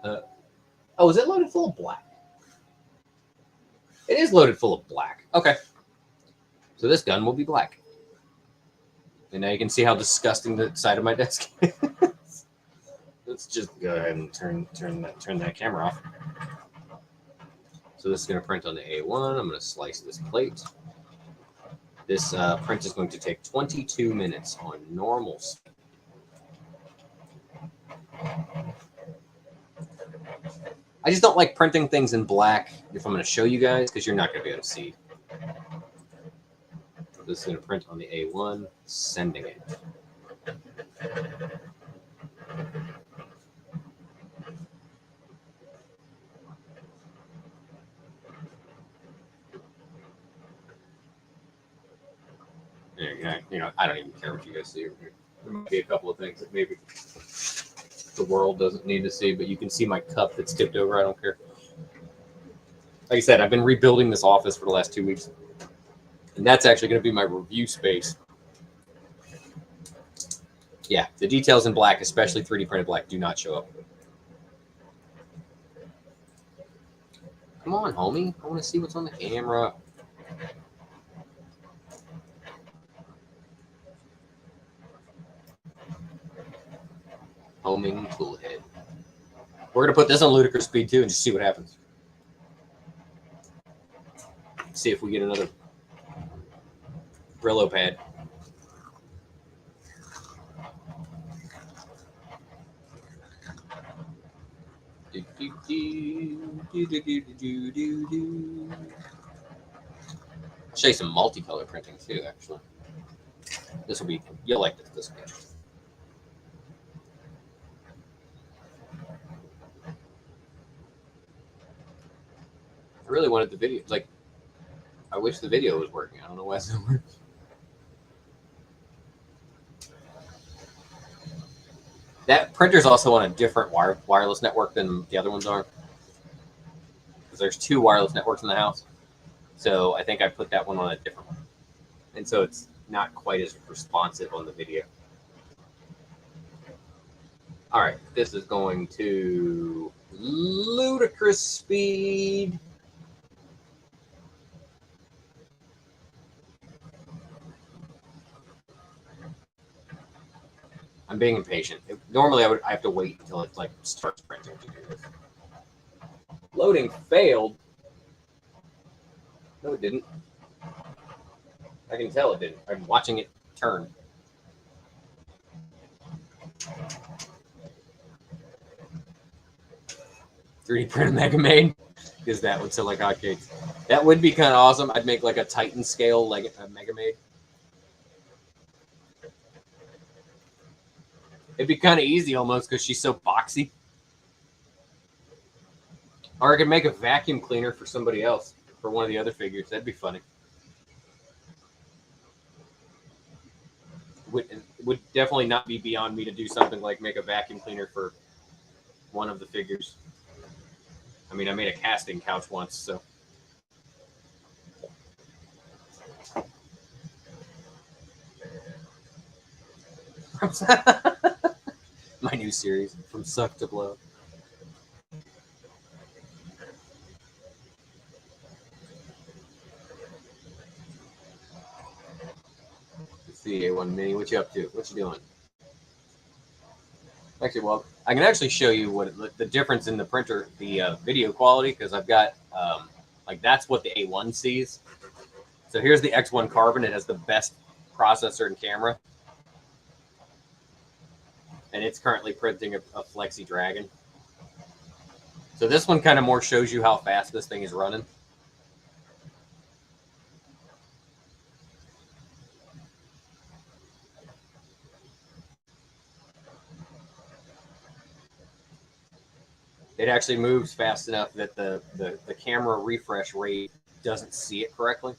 Oh, is it loaded full of black? It is loaded full of black. Okay. So this gun will be black. And now you can see how disgusting the side of my desk is. Let's just go ahead and turn that camera off. So this is going to print on the A1. I'm going to slice this plate. This print is going to take 22 minutes on normal speed. I just don't like printing things in black if I'm going to show you guys, because you're not going to be able to see. This is going to print on the A1, sending it. There you go. I don't even care what you guys see over here. There might be a couple of things that maybe the world doesn't need to see, but you can see my cup that's tipped over. I don't care. Like I said, I've been rebuilding this office for the last 2 weeks, and that's actually going to be my review space. Yeah, the details in black, especially 3D printed black, do not show up. Come on, homie. I want to see what's on the camera. Homing toolhead. We're going to put this on ludicrous speed, too, and just see what happens. See if we get another Brillo pad. I'll show you some multicolor printing too, actually. This will be, you'll like this will be interesting. I really wanted the video, like, I wish the video was working. I don't know why it's not working. That printer's also on a different wireless network than the other ones are. Because there's 2 wireless networks in the house. So I think I put that one on a different one. And so it's not quite as responsive on the video. All right, this is going to ludicrous speed. I'm being impatient. Normally, I have to wait until it like starts printing to do this. Loading failed. No, it didn't. I can tell it didn't. I'm watching it turn. "3D print a Mega Maid," because that would sell like hotcakes. That would be kind of awesome. I'd make like a Titan scale like a Mega Maid. It'd be kind of easy almost because she's so boxy. Or I could make a vacuum cleaner for somebody else, for one of the other figures. That'd be funny. Would definitely not be beyond me to do something like make a vacuum cleaner for one of the figures. I mean, I made a casting couch once, so. My new series, From Suck to Blow. Let's see, A1 Mini, what you up to? What you doing? Actually, well, I can actually show you what the difference in the printer, the video quality, because I've got, like, that's what the A1 sees. So here's the X1 Carbon. It has the best processor and camera. And it's currently printing a Flexi Dragon. So this one kind of more shows you how fast this thing is running. It actually moves fast enough that the camera refresh rate doesn't see it correctly.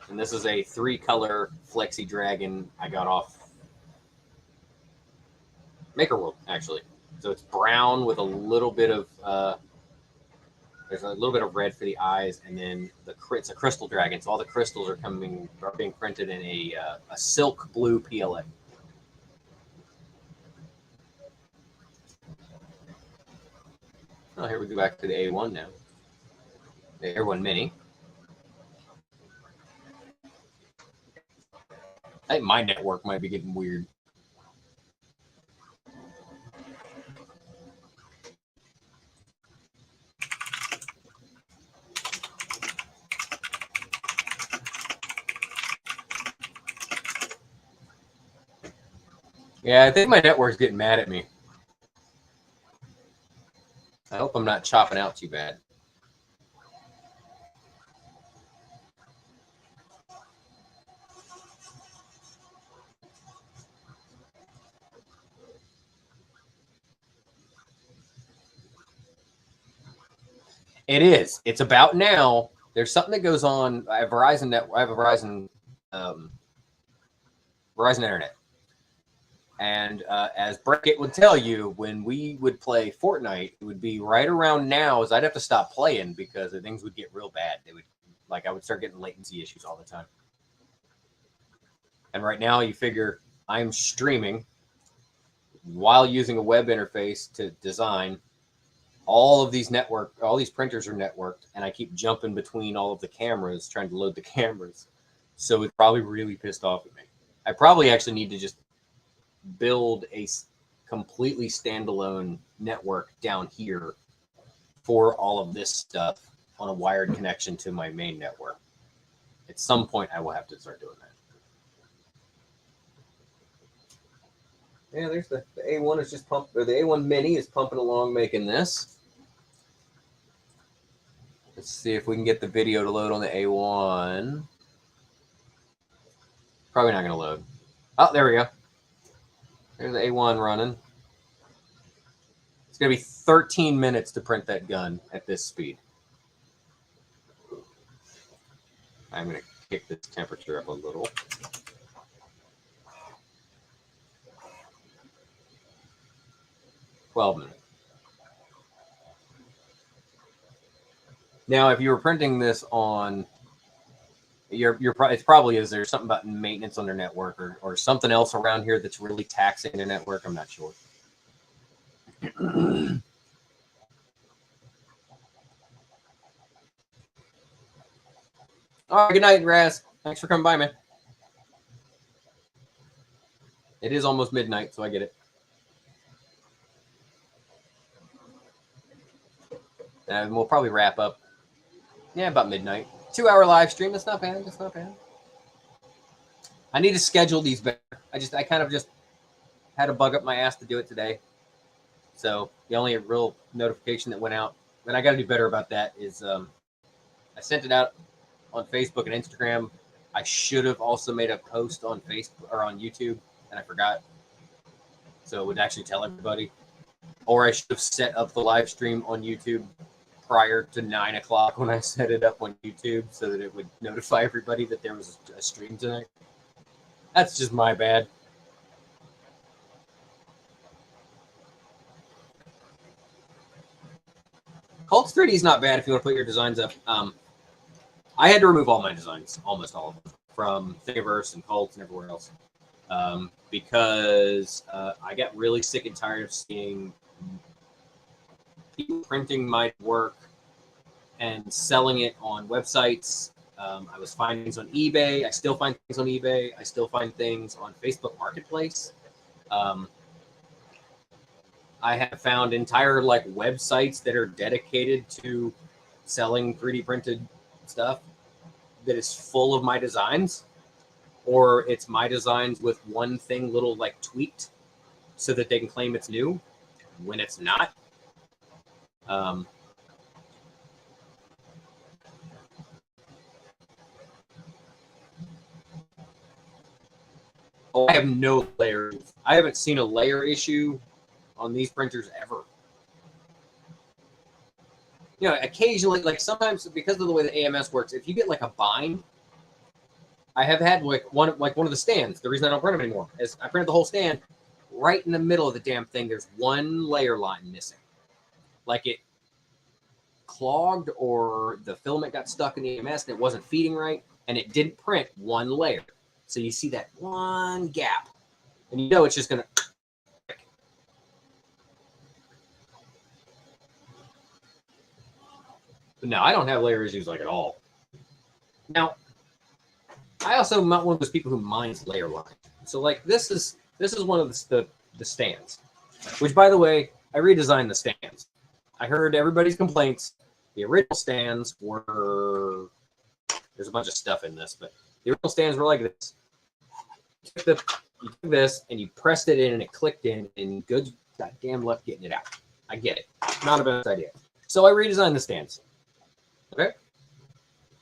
And this is a 3-color Flexi Dragon I got off Maker World, actually. So it's brown with a little bit of there's a little bit of red for the eyes, and then it's a crystal dragon. So all the crystals are being printed in a silk blue PLA. Oh, here we go back to the A1 now. The A1 Mini. I think my network might be getting weird. Yeah, I think my network's getting mad at me. I hope I'm not chopping out too bad. It is. It's about now. There's something that goes on. I have Verizon network. I have a Verizon Internet, and as Brackett would tell you, when we would play Fortnite, it would be right around now as I'd have to stop playing because the things would get real bad. They would, like, I would start getting latency issues all the time. And right now, you figure I'm streaming while using a web interface to design. All these printers are networked, and I keep jumping between all of the cameras, trying to load the cameras. So it's probably really pissed off at me. I probably actually need to just build a completely standalone network down here for all of this stuff on a wired connection to my main network. At some point, I will have to start doing that. Yeah, there's the A1 is just pumped, or the A1 Mini is pumping along making this. Let's see if we can get the video to load on the A1. Probably not going to load. Oh, there we go. There's the A1 running. It's going to be 13 minutes to print that gun at this speed. I'm going to kick this temperature up a little. $12 Now, if you were printing this on it's probably is there's something about maintenance on their network or something else around here that's really taxing their network. I'm not sure. All right, good night, Raz. Thanks for coming by, man. It is almost midnight, so I get it. And we'll probably wrap up. Yeah, about midnight. 2-hour live stream. That's not bad. That's not bad. I need to schedule these better. I kind of just had a bug up my ass to do it today. So the only real notification that went out, and I got to do better about that, is I sent it out on Facebook and Instagram. I should have also made a post on Facebook or on YouTube, and I forgot. So it would actually tell everybody. Or I should have set up the live stream on YouTube prior to 9 o'clock when I set it up on YouTube so that it would notify everybody that there was a stream tonight. That's just my bad. Cults 3D is not bad if you want to put your designs up. I had to remove all my designs, almost all of them, from Thingiverse and Cults and everywhere else, because I got really sick and tired of seeing people printing my work and selling it on websites. I was finding things on eBay. I still find things on eBay. I still find things on Facebook Marketplace. I have found entire websites that are dedicated to selling 3D printed stuff that is full of my designs, or it's my designs with one thing little tweaked so that they can claim it's new when it's not. I have no layers. I haven't seen a layer issue on these printers ever. Occasionally, sometimes because of the way the AMS works, if you get a bind, I have had one of the stands. The reason I don't print them anymore is I printed the whole stand. Right in the middle of the damn thing, there's one layer line missing. It clogged or the filament got stuck in the AMS and it wasn't feeding right, and it didn't print one layer. So you see that one gap, and it's just going to. But no, I don't have layer issues at all. Now, I also am not one of those people who minds layer line. So this is one of the stands, which, by the way, I redesigned the stands. I heard everybody's complaints. The original stands were, there's a bunch of stuff in this, but the original stands were like this. You took this and you pressed it in and it clicked in, and good goddamn luck getting it out. I get it. Not a bad idea. So I redesigned the stands. Okay.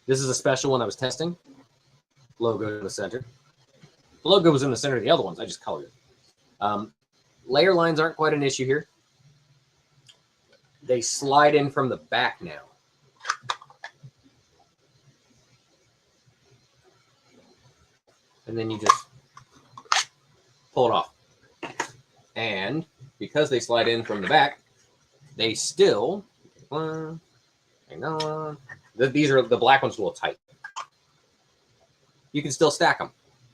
This is a special one I was testing. Logo in the center. The logo was in the center of the other ones. I just colored it. Layer lines aren't quite an issue here. They slide in from the back now. and then you just pull it off. And because they slide in from the back, they still, these are the black ones a little tight. You can still stack them,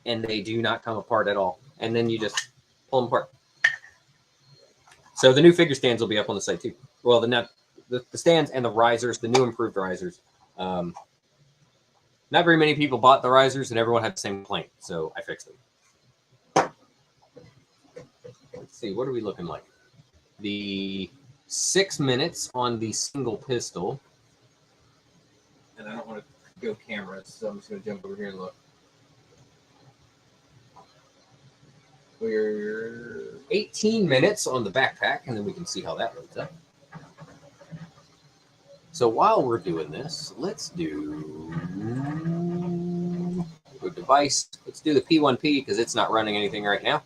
and they do not come apart at all. And then you just pull them apart. So the new figure stands will be up on the site too. Well, the stands and the risers, the new improved risers. Not very many people bought the risers, and everyone had the same complaint, so I fixed them. Let's see, what are we looking like? The 6 minutes on the single pistol. And I don't want to go cameras, so I'm just going to jump over here and look. We're 18 minutes on the backpack, and then we can see how that loads up. So while we're doing this, let's do a device. Let's do the P1P because it's not running anything right now.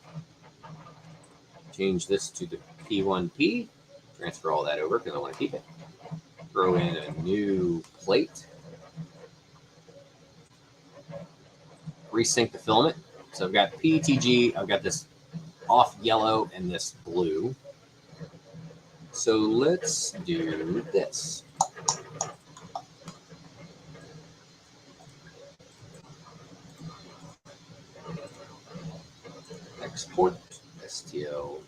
Change this to the P1P. Transfer all that over because I want to keep it. Throw in a new plate. Resync the filament. So I've got PETG, I've got this off yellow and this blue. So let's do this. Export STL.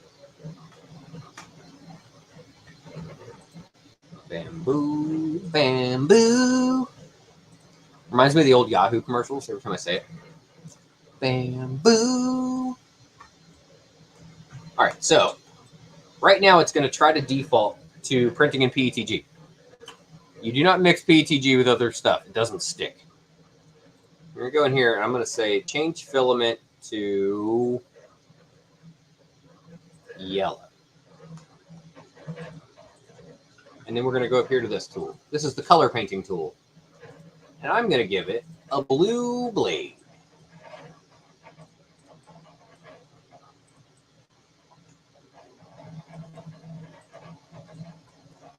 Bamboo, bamboo. Reminds me of the old Yahoo commercials every time I say it. Bamboo. All right, so right now it's going to try to default to printing in PETG. You do not mix PETG with other stuff. It doesn't stick. We're going to go in here and I'm going to say change filament to yellow. And then we're going to go up here to this tool. This is the color painting tool. And I'm going to give it a blue blade.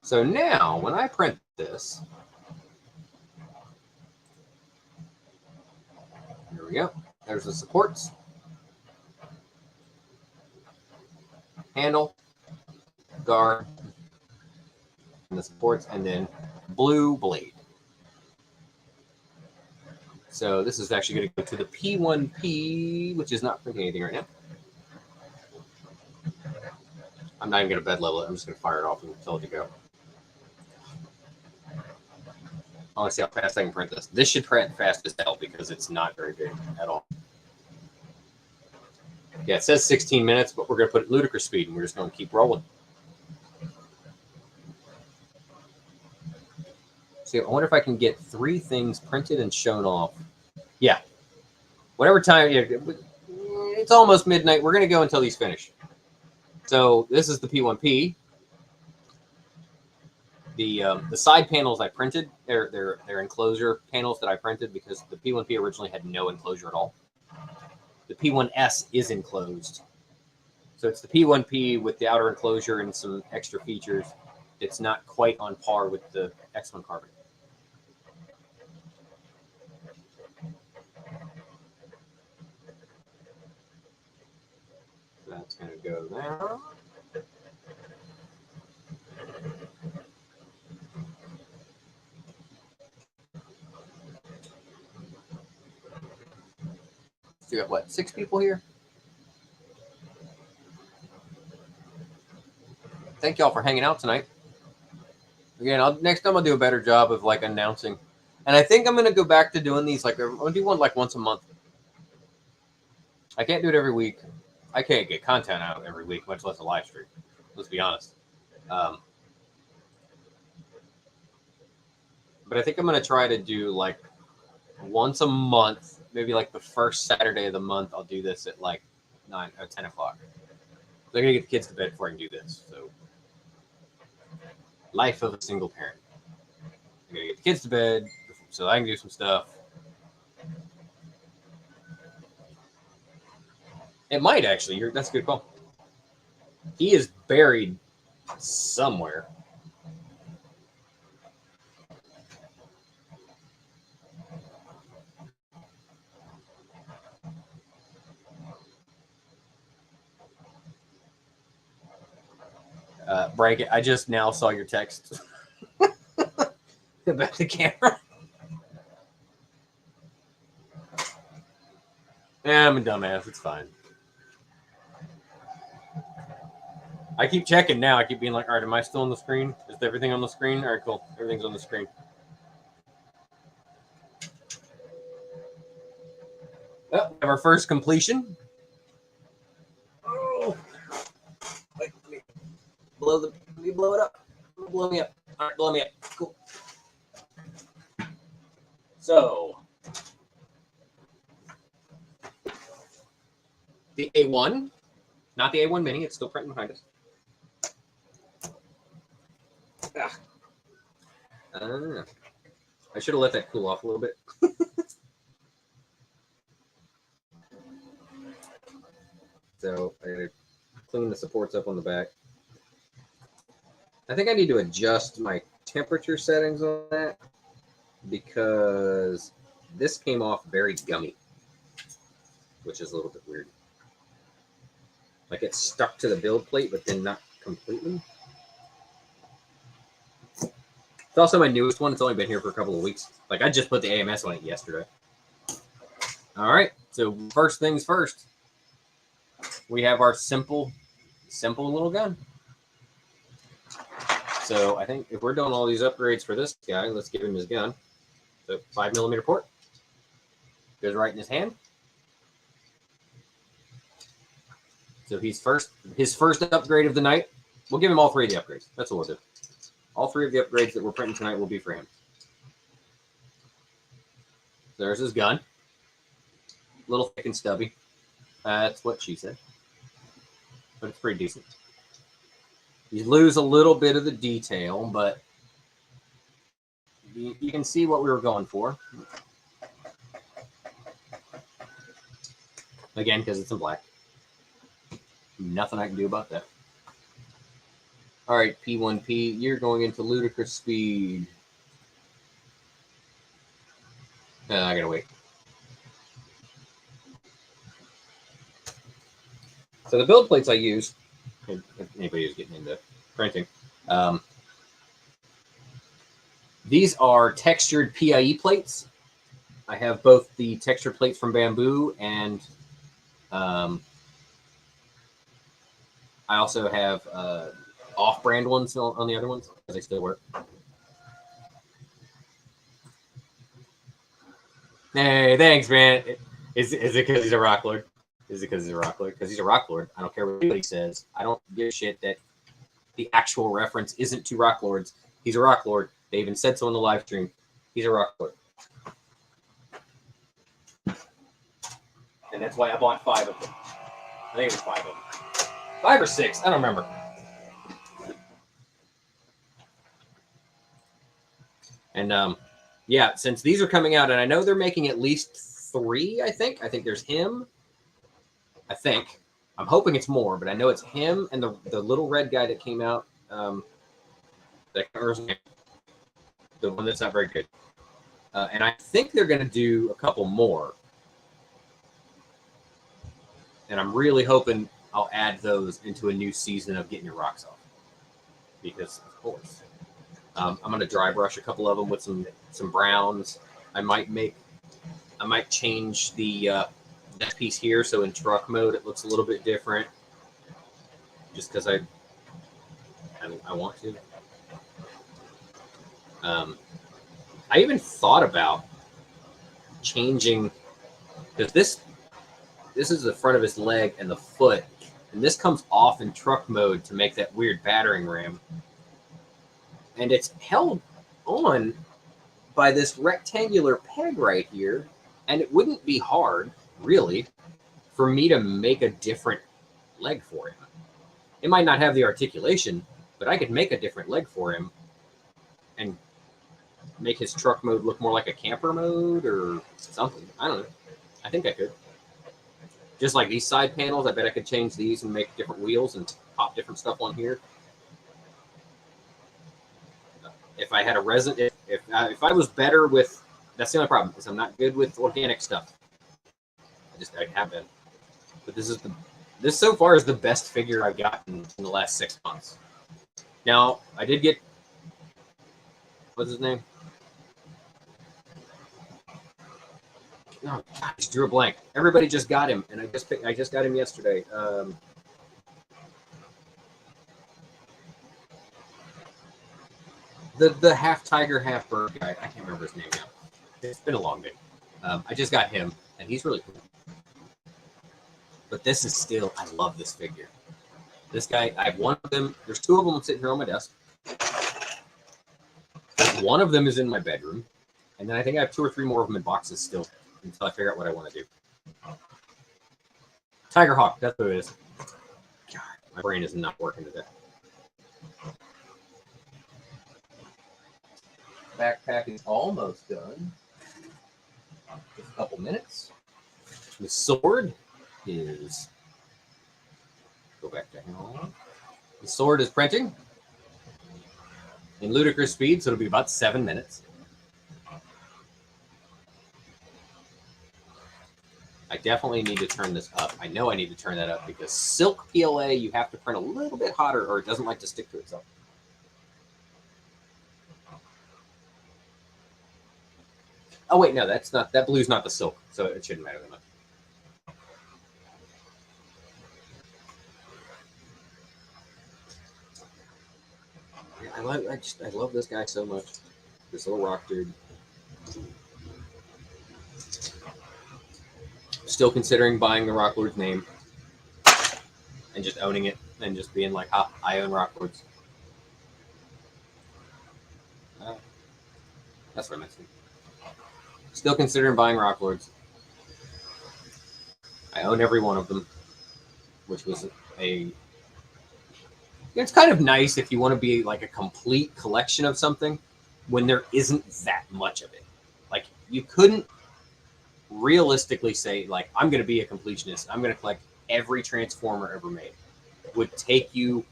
So now when I print this, here we go. There's the supports, handle, guard, and the supports, and then blue blade. So this is actually going to go to the P1P, which is not printing anything right now. I'm not even going to bed level it. I'm just going to fire it off and tell it to go. I want to see how fast I can print this. This should print fast as hell because it's not very big at all. Yeah, it says 16 minutes, but we're going to put it ludicrous speed, and we're just going to keep rolling. See, I wonder if I can get 3 things printed and shown off. Yeah. Whatever time, it's almost midnight. We're going to go until these finish. So this is the P1P. The side panels I printed, they're enclosure panels that I printed because the P1P originally had no enclosure at all. The P1S is enclosed. So it's the P1P with the outer enclosure and some extra features. It's not quite on par with the X1 carbon. That's going to go there. So you got what, 6 people here? Thank y'all for hanging out tonight. Again, next time I'll do a better job of like announcing. And I think I'm going to go back to doing these. Like I'm going to do one like once a month. I can't do it every week. I can't get content out every week, much less a live stream. Let's be honest. But I think I'm going to try to do like once a month, maybe like the first Saturday of the month. I'll do this at like 9 or 10 o'clock. They're going to get the kids to bed before I can do this. So, life of a single parent. I'm going to get the kids to bed so I can do some stuff. It might actually. That's a good call. He is buried somewhere. Break it. I just now saw your text about the camera. Yeah, I'm a dumbass. It's fine. I keep checking now. I keep being like, all right, am I still on the screen? Is everything on the screen? All right, cool. Everything's on the screen. Oh, we have our first completion. Oh, wait, let me blow it up. Blow me up. All right, blow me up. Cool. So, the A1, not the A1 Mini. It's still printing behind us. I should have let that cool off a little bit. So I gotta clean the supports up on the back. I think I need to adjust my temperature settings on that because this came off very gummy, which is a little bit weird. Like it's stuck to the build plate, but then not completely. It's also my newest one. It's only been here for a couple of weeks. Like I just put the AMS on it yesterday. All right. So first things first, we have our simple little gun. So I think if we're doing all these upgrades for this guy, let's give him his gun. So 5mm port goes right in his hand. So his first upgrade of the night. We'll give him all 3 of the upgrades. That's what we'll do. All 3 of the upgrades that we're printing tonight will be for him. There's his gun. Little thick and stubby. That's what she said. But it's pretty decent. You lose a little bit of the detail, but you can see what we were going for. Again, because it's in black. Nothing I can do about that. All right, P1P, you're going into ludicrous speed. I gotta wait. So the build plates I use, if anybody is getting into printing, these are textured PIE plates. I have both the textured plates from Bamboo and I also have off-brand ones on the other ones because they still work. Hey, thanks, man. Is it because he's a rock lord? Is it because he's a rock lord? Because he's a rock lord. I don't care what anybody says. I don't give a shit that the actual reference isn't to rock lords. He's a rock lord. They even said so in the live stream. He's a rock lord. And that's why I bought 5 of them. I think it was 5 of them. 5 or 6. I don't remember. And yeah, since these are coming out, and I know they're making at least 3, I think there's him. I'm hoping it's more, but I know it's him and the little red guy that came out. The one that's not very good. And I think they're going to do a couple more. And I'm really hoping I'll add those into a new season of getting your rocks off. Because, of course. I'm going to dry brush a couple of them with some browns. I might change the that piece here so in truck mode it looks a little bit different. Just because I want to. I even thought about changing, because this is the front of his leg and the foot, and this comes off in truck mode to make that weird battering ram. And it's held on by this rectangular peg right here, and it wouldn't be hard, really, for me to make a different leg for him. It might not have the articulation, but I could make a different leg for him and make his truck mode look more like a camper mode or something. I don't know. I think I could. Just like these side panels, I bet I could change these and make different wheels and pop different stuff on here. If I had a resin, if I was better with, that's the only problem, is I'm not good with organic stuff. I have been. But this so far is the best figure I've gotten in the last 6 months. Now, I did get, what's his name? Oh, God, I drew a blank. Everybody just got him, and I just got him yesterday. The half tiger, half bird guy. I can't remember his name now. It's been a long day. I just got him, and he's really cool. But this is still, I love this figure. This guy, I have one of them. There's two of them sitting here on my desk. One of them is in my bedroom, and then I think I have 2 or 3 more of them in boxes still until I figure out what I want to do. Tiger Hawk, that's what it is. God, my brain is not working today. Backpack is almost done. Just a couple minutes. The sword is, go back to home. The sword is printing in ludicrous speed, so it'll be about 7 minutes. I definitely need to turn this up. I know I need to turn that up because silk PLA, you have to print a little bit hotter or it doesn't like to stick to itself. Oh wait, no, that's not, that blue's not the silk, so it shouldn't matter that much. I love this guy so much. This little rock dude. Still considering buying the Rock Lord's name and just owning it and just being like, ah, I own Rock Lords. That's what I meant to. Still considering buying Rock Lords. I own every one of them, which was a. It's kind of nice if you want to be like a complete collection of something when there isn't that much of it. Like you couldn't realistically say like I'm going to be a completionist. I'm going to collect every Transformer ever made. It would take you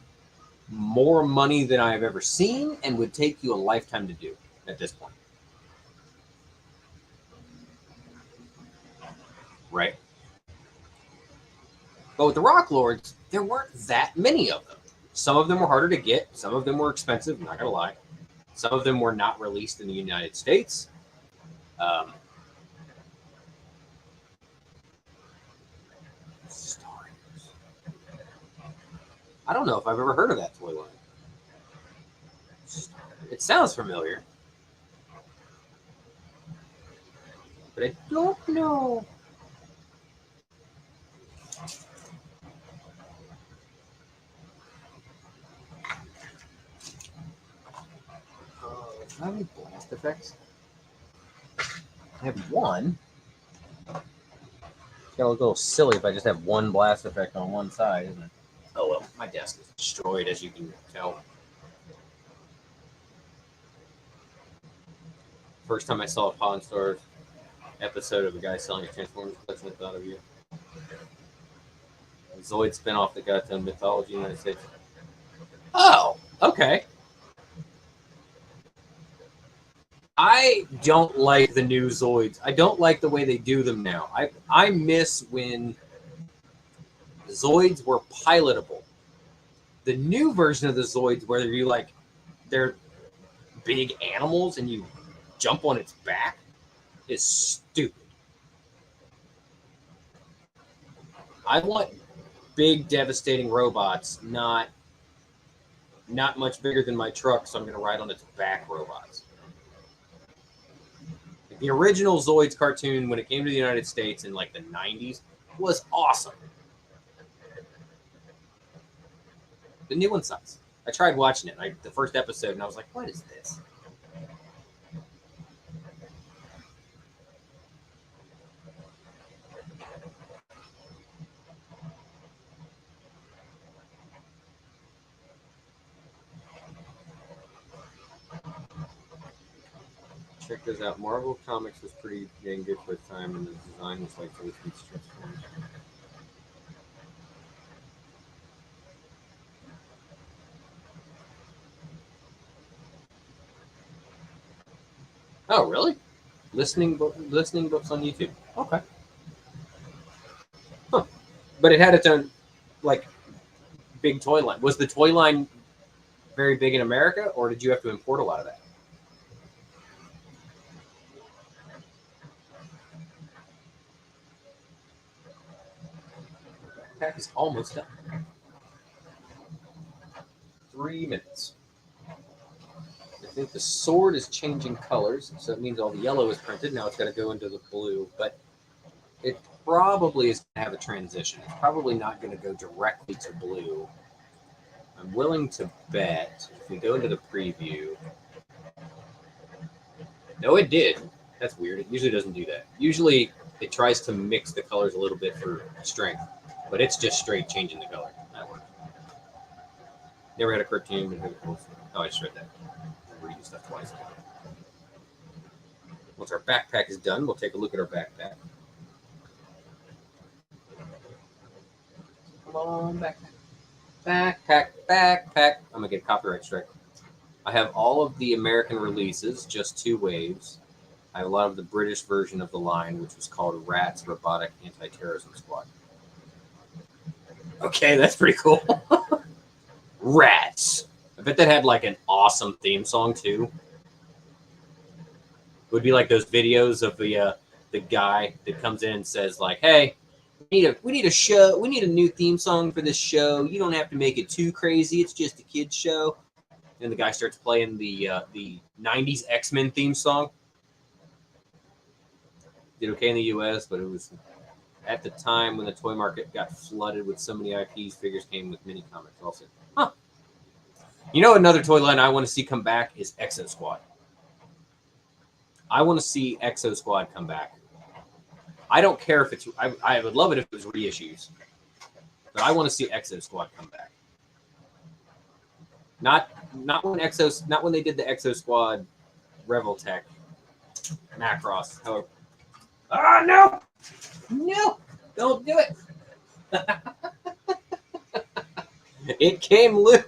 more money than I've ever seen and would take you a lifetime to do at this point. Right? But with the Rock Lords, there weren't that many of them. Some of them were harder to get. Some of them were expensive, I'm not going to lie. Some of them were not released in the United States. I don't know if I've ever heard of that toy line. It sounds familiar. But I don't know. Do I have any blast effects? I have one. It's gonna look a little silly if I just have one blast effect on one side, isn't it? Oh well, my desk is destroyed, as you can tell. First time I saw a Pawn Stars episode of a guy selling a Transformers collection, I thought of you. A Zoid spinoff that got done Mythology United States. Oh, okay. I don't like the new Zoids. I don't like the way they do them now. I miss when Zoids were pilotable. The new version of the Zoids, where you like, they're big animals and you jump on its back, is stupid. I want big, devastating robots, not much bigger than my truck, so I'm going to ride on its back robots. The original Zoids cartoon, when it came to the United States in like the 90s, was awesome. The new one sucks. I tried watching it, the first episode, and I was like, what is this? Check this out. Marvel Comics was pretty dang good for its time, and the design was like really Transformers. Oh, really? Listening books on YouTube. Okay. Huh. But it had its own, like, big toy line. Was the toy line very big in America, or did you have to import a lot of that? Pack is almost done. 3 minutes. I think the sword is changing colors, so it means all the yellow is printed. Now it's got to go into the blue, but it probably is going to have a transition. It's probably not going to go directly to blue. I'm willing to bet if we go into the preview. No, it did. That's weird. It usually doesn't do that. Usually it tries to mix the colors a little bit for strength, but it's just straight changing the color. That works. Never had a cartoon. Oh, I just read that. I'm reading stuff twice. Once our backpack is done, we'll take a look at our backpack. Come on, backpack. I'm gonna get a copyright strike. I have all of the American releases, just 2 waves. I have a lot of the British version of the line, which was called RATS, Robotic Anti-Terrorism Squad. Okay, that's pretty cool. RATS. I bet that had like an awesome theme song too. It would be like those videos of the guy that comes in and says like, "Hey, we need a show. We need a new theme song for this show. You don't have to make it too crazy. It's just a kids show." And the guy starts playing the '90s X-Men theme song. Did okay in the U.S., but it was at the time when the toy market got flooded with so many IPs. Figures came with mini comics also. Huh. You know, another toy line I want to see come back is Exo Squad. I want to see Exo Squad come back. I don't care if it's. I would love it if it was reissues, but I want to see Exo Squad come back. Not when they did the Exo Squad Revoltech Macross. However, no, don't do it. It came loose.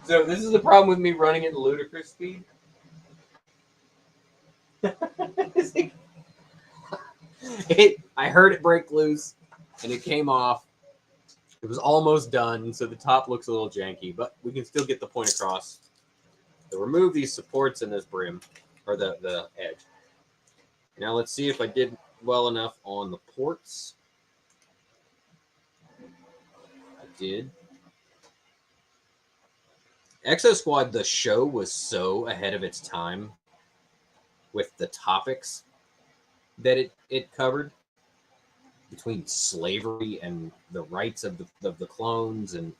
So this is the problem with me running at ludicrous speed. I heard it break loose, and it came off. It was almost done, so the top looks a little janky, but we can still get the point across. So remove these supports in this brim, or the edge. Now let's see if I did well enough on the ports. I did. Exo Squad, the show, was so ahead of its time with the topics that it covered, between slavery and the rights of the clones and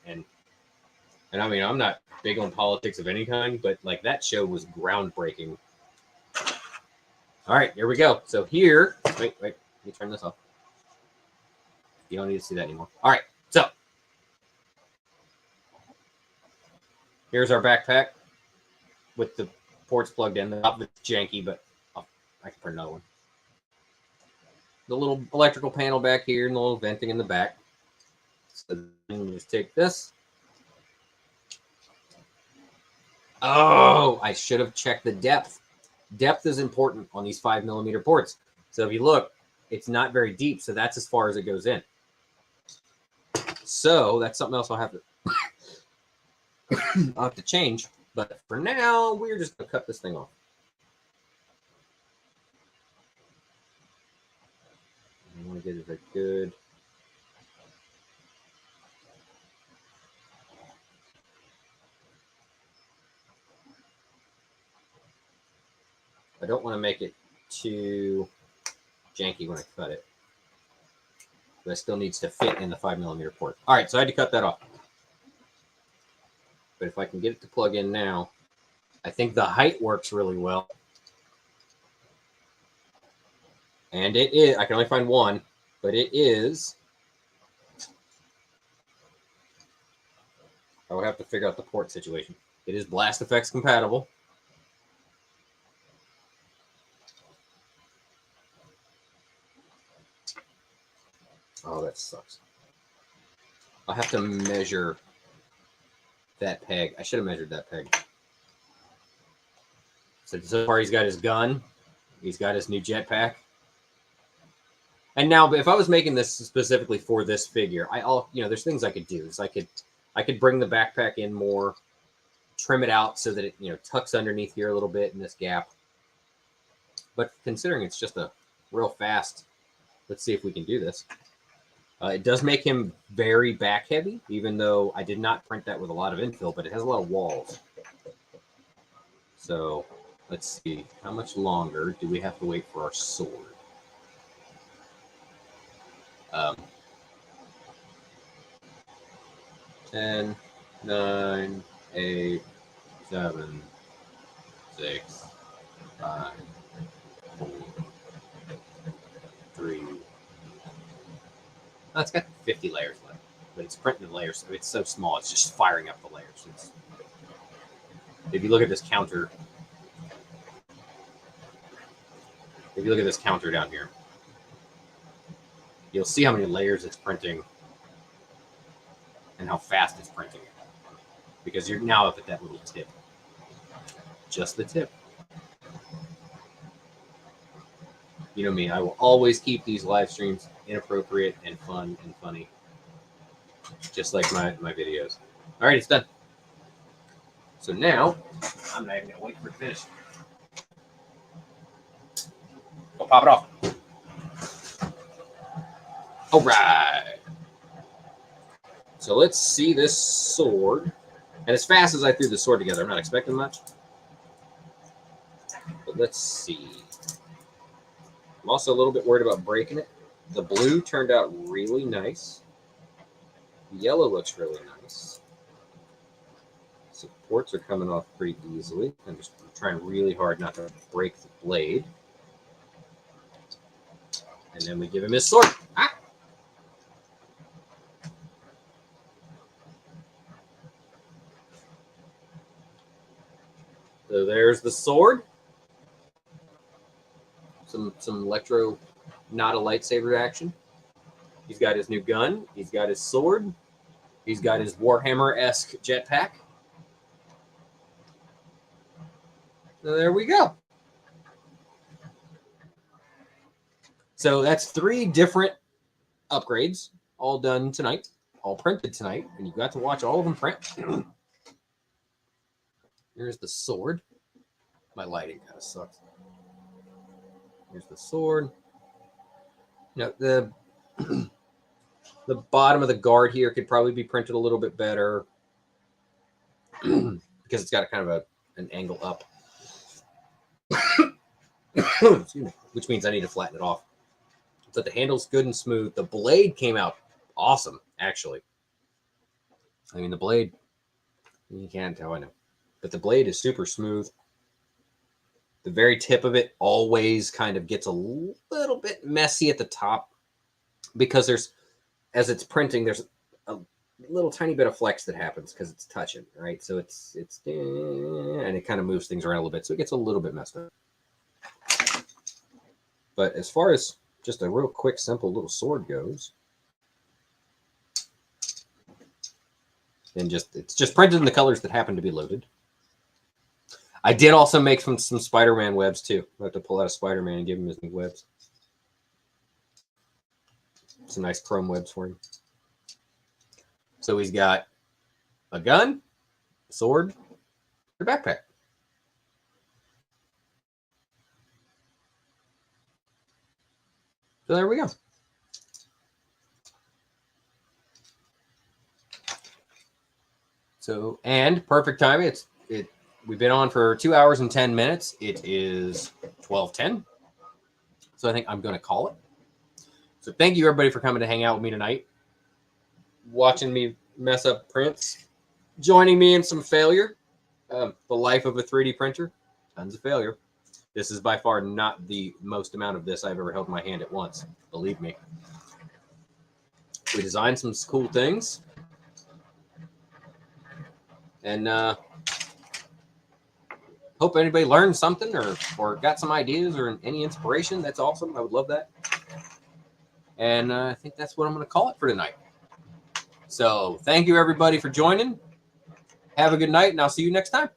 I mean, I'm not big on politics of any kind, but like that show was groundbreaking. All right, here we go. So here, wait, let me turn this off. You don't need to see that anymore. All right, so here's our backpack with the ports plugged in. The top of it's janky, but I can print another one. The little electrical panel back here and the little venting in the back. So then just take this. Oh, I should have checked the depth. Depth is important on these 5mm ports. So if you look, it's not very deep, so that's as far as it goes in. So that's something else I'll have to change. But for now, we're just gonna cut this thing off. I want to get it a good. I don't want to make it too janky when I cut it. But it still needs to fit in the 5mm port. All right, so I had to cut that off. But if I can get it to plug in now, I think the height works really well. And it is, I can only find one, but it is. I will have to figure out the port situation. It is Blast Effects compatible. Oh, that sucks. I'll have to measure that peg. I should have measured that peg. So far, he's got his gun. He's got his new jetpack. And now, if I was making this specifically for this figure, there's things I could do. So I could bring the backpack in more, trim it out so that it, tucks underneath here a little bit in this gap. But considering it's just a real fast, let's see if we can do this. It does make him very back heavy, even though I did not print that with a lot of infill, but it has a lot of walls. So let's see, how much longer do we have to wait for our sword? 10, 9, 8, 7, 6, 5, 4, 3. Oh, it's got 50 layers left, but it's printing the layers. So it's so small, it's just firing up the layers. If you look at this counter, down here, you'll see how many layers it's printing and how fast it's printing it. Because you're now up at that little tip. Just the tip. You know me, I will always keep these live streams inappropriate and fun and funny. Just like my videos. All right, it's done. So now, I'm not even going to wait for it to finish. I'll pop it off. All right. So let's see this sword. And as fast as I threw the sword together, I'm not expecting much. But let's see. I'm also a little bit worried about breaking it. The blue turned out really nice. The yellow looks really nice. Supports are coming off pretty easily. I'm just trying really hard not to break the blade. And then we give him his sword. Ah! So there's the sword. Some electro, not a lightsaber action. He's got his new gun. He's got his sword. He's got his Warhammer-esque jetpack. So there we go. So that's 3 different upgrades, all done tonight, all printed tonight, and you got to watch all of them print. Here's the sword. My lighting kind of sucks. Here's the sword. The the bottom of the guard here could probably be printed a little bit better because it's got a kind of an angle up. Excuse me, which means I need to flatten it off. So the handle's good and smooth. The blade came out awesome, actually. I mean, the blade, you can't tell, I know. But the blade is super smooth. The very tip of it always kind of gets a little bit messy at the top because as it's printing, there's a little tiny bit of flex that happens because it's touching, right? So it's and it kind of moves things around a little bit. So it gets a little bit messed up. But as far as just a real quick, simple little sword goes, and it's just printed in the colors that happen to be loaded. I did also make some Spider-Man webs too. I have to pull out a Spider-Man and give him his new webs. Some nice chrome webs for him. So he's got a gun, a sword, a backpack. So there we go. So, and perfect timing. We've been on for 2 hours and 10 minutes. It is 12:10. So I think I'm going to call it. So thank you, everybody, for coming to hang out with me tonight. Watching me mess up prints. Joining me in some failure. The life of a 3D printer. Tons of failure. This is by far not the most amount of this I've ever held in my hand at once. Believe me. We designed some cool things. And hope anybody learned something or got some ideas or any inspiration. That's awesome. I would love that. And I think that's what I'm going to call it for tonight. So thank you, everybody, for joining. Have a good night, and I'll see you next time.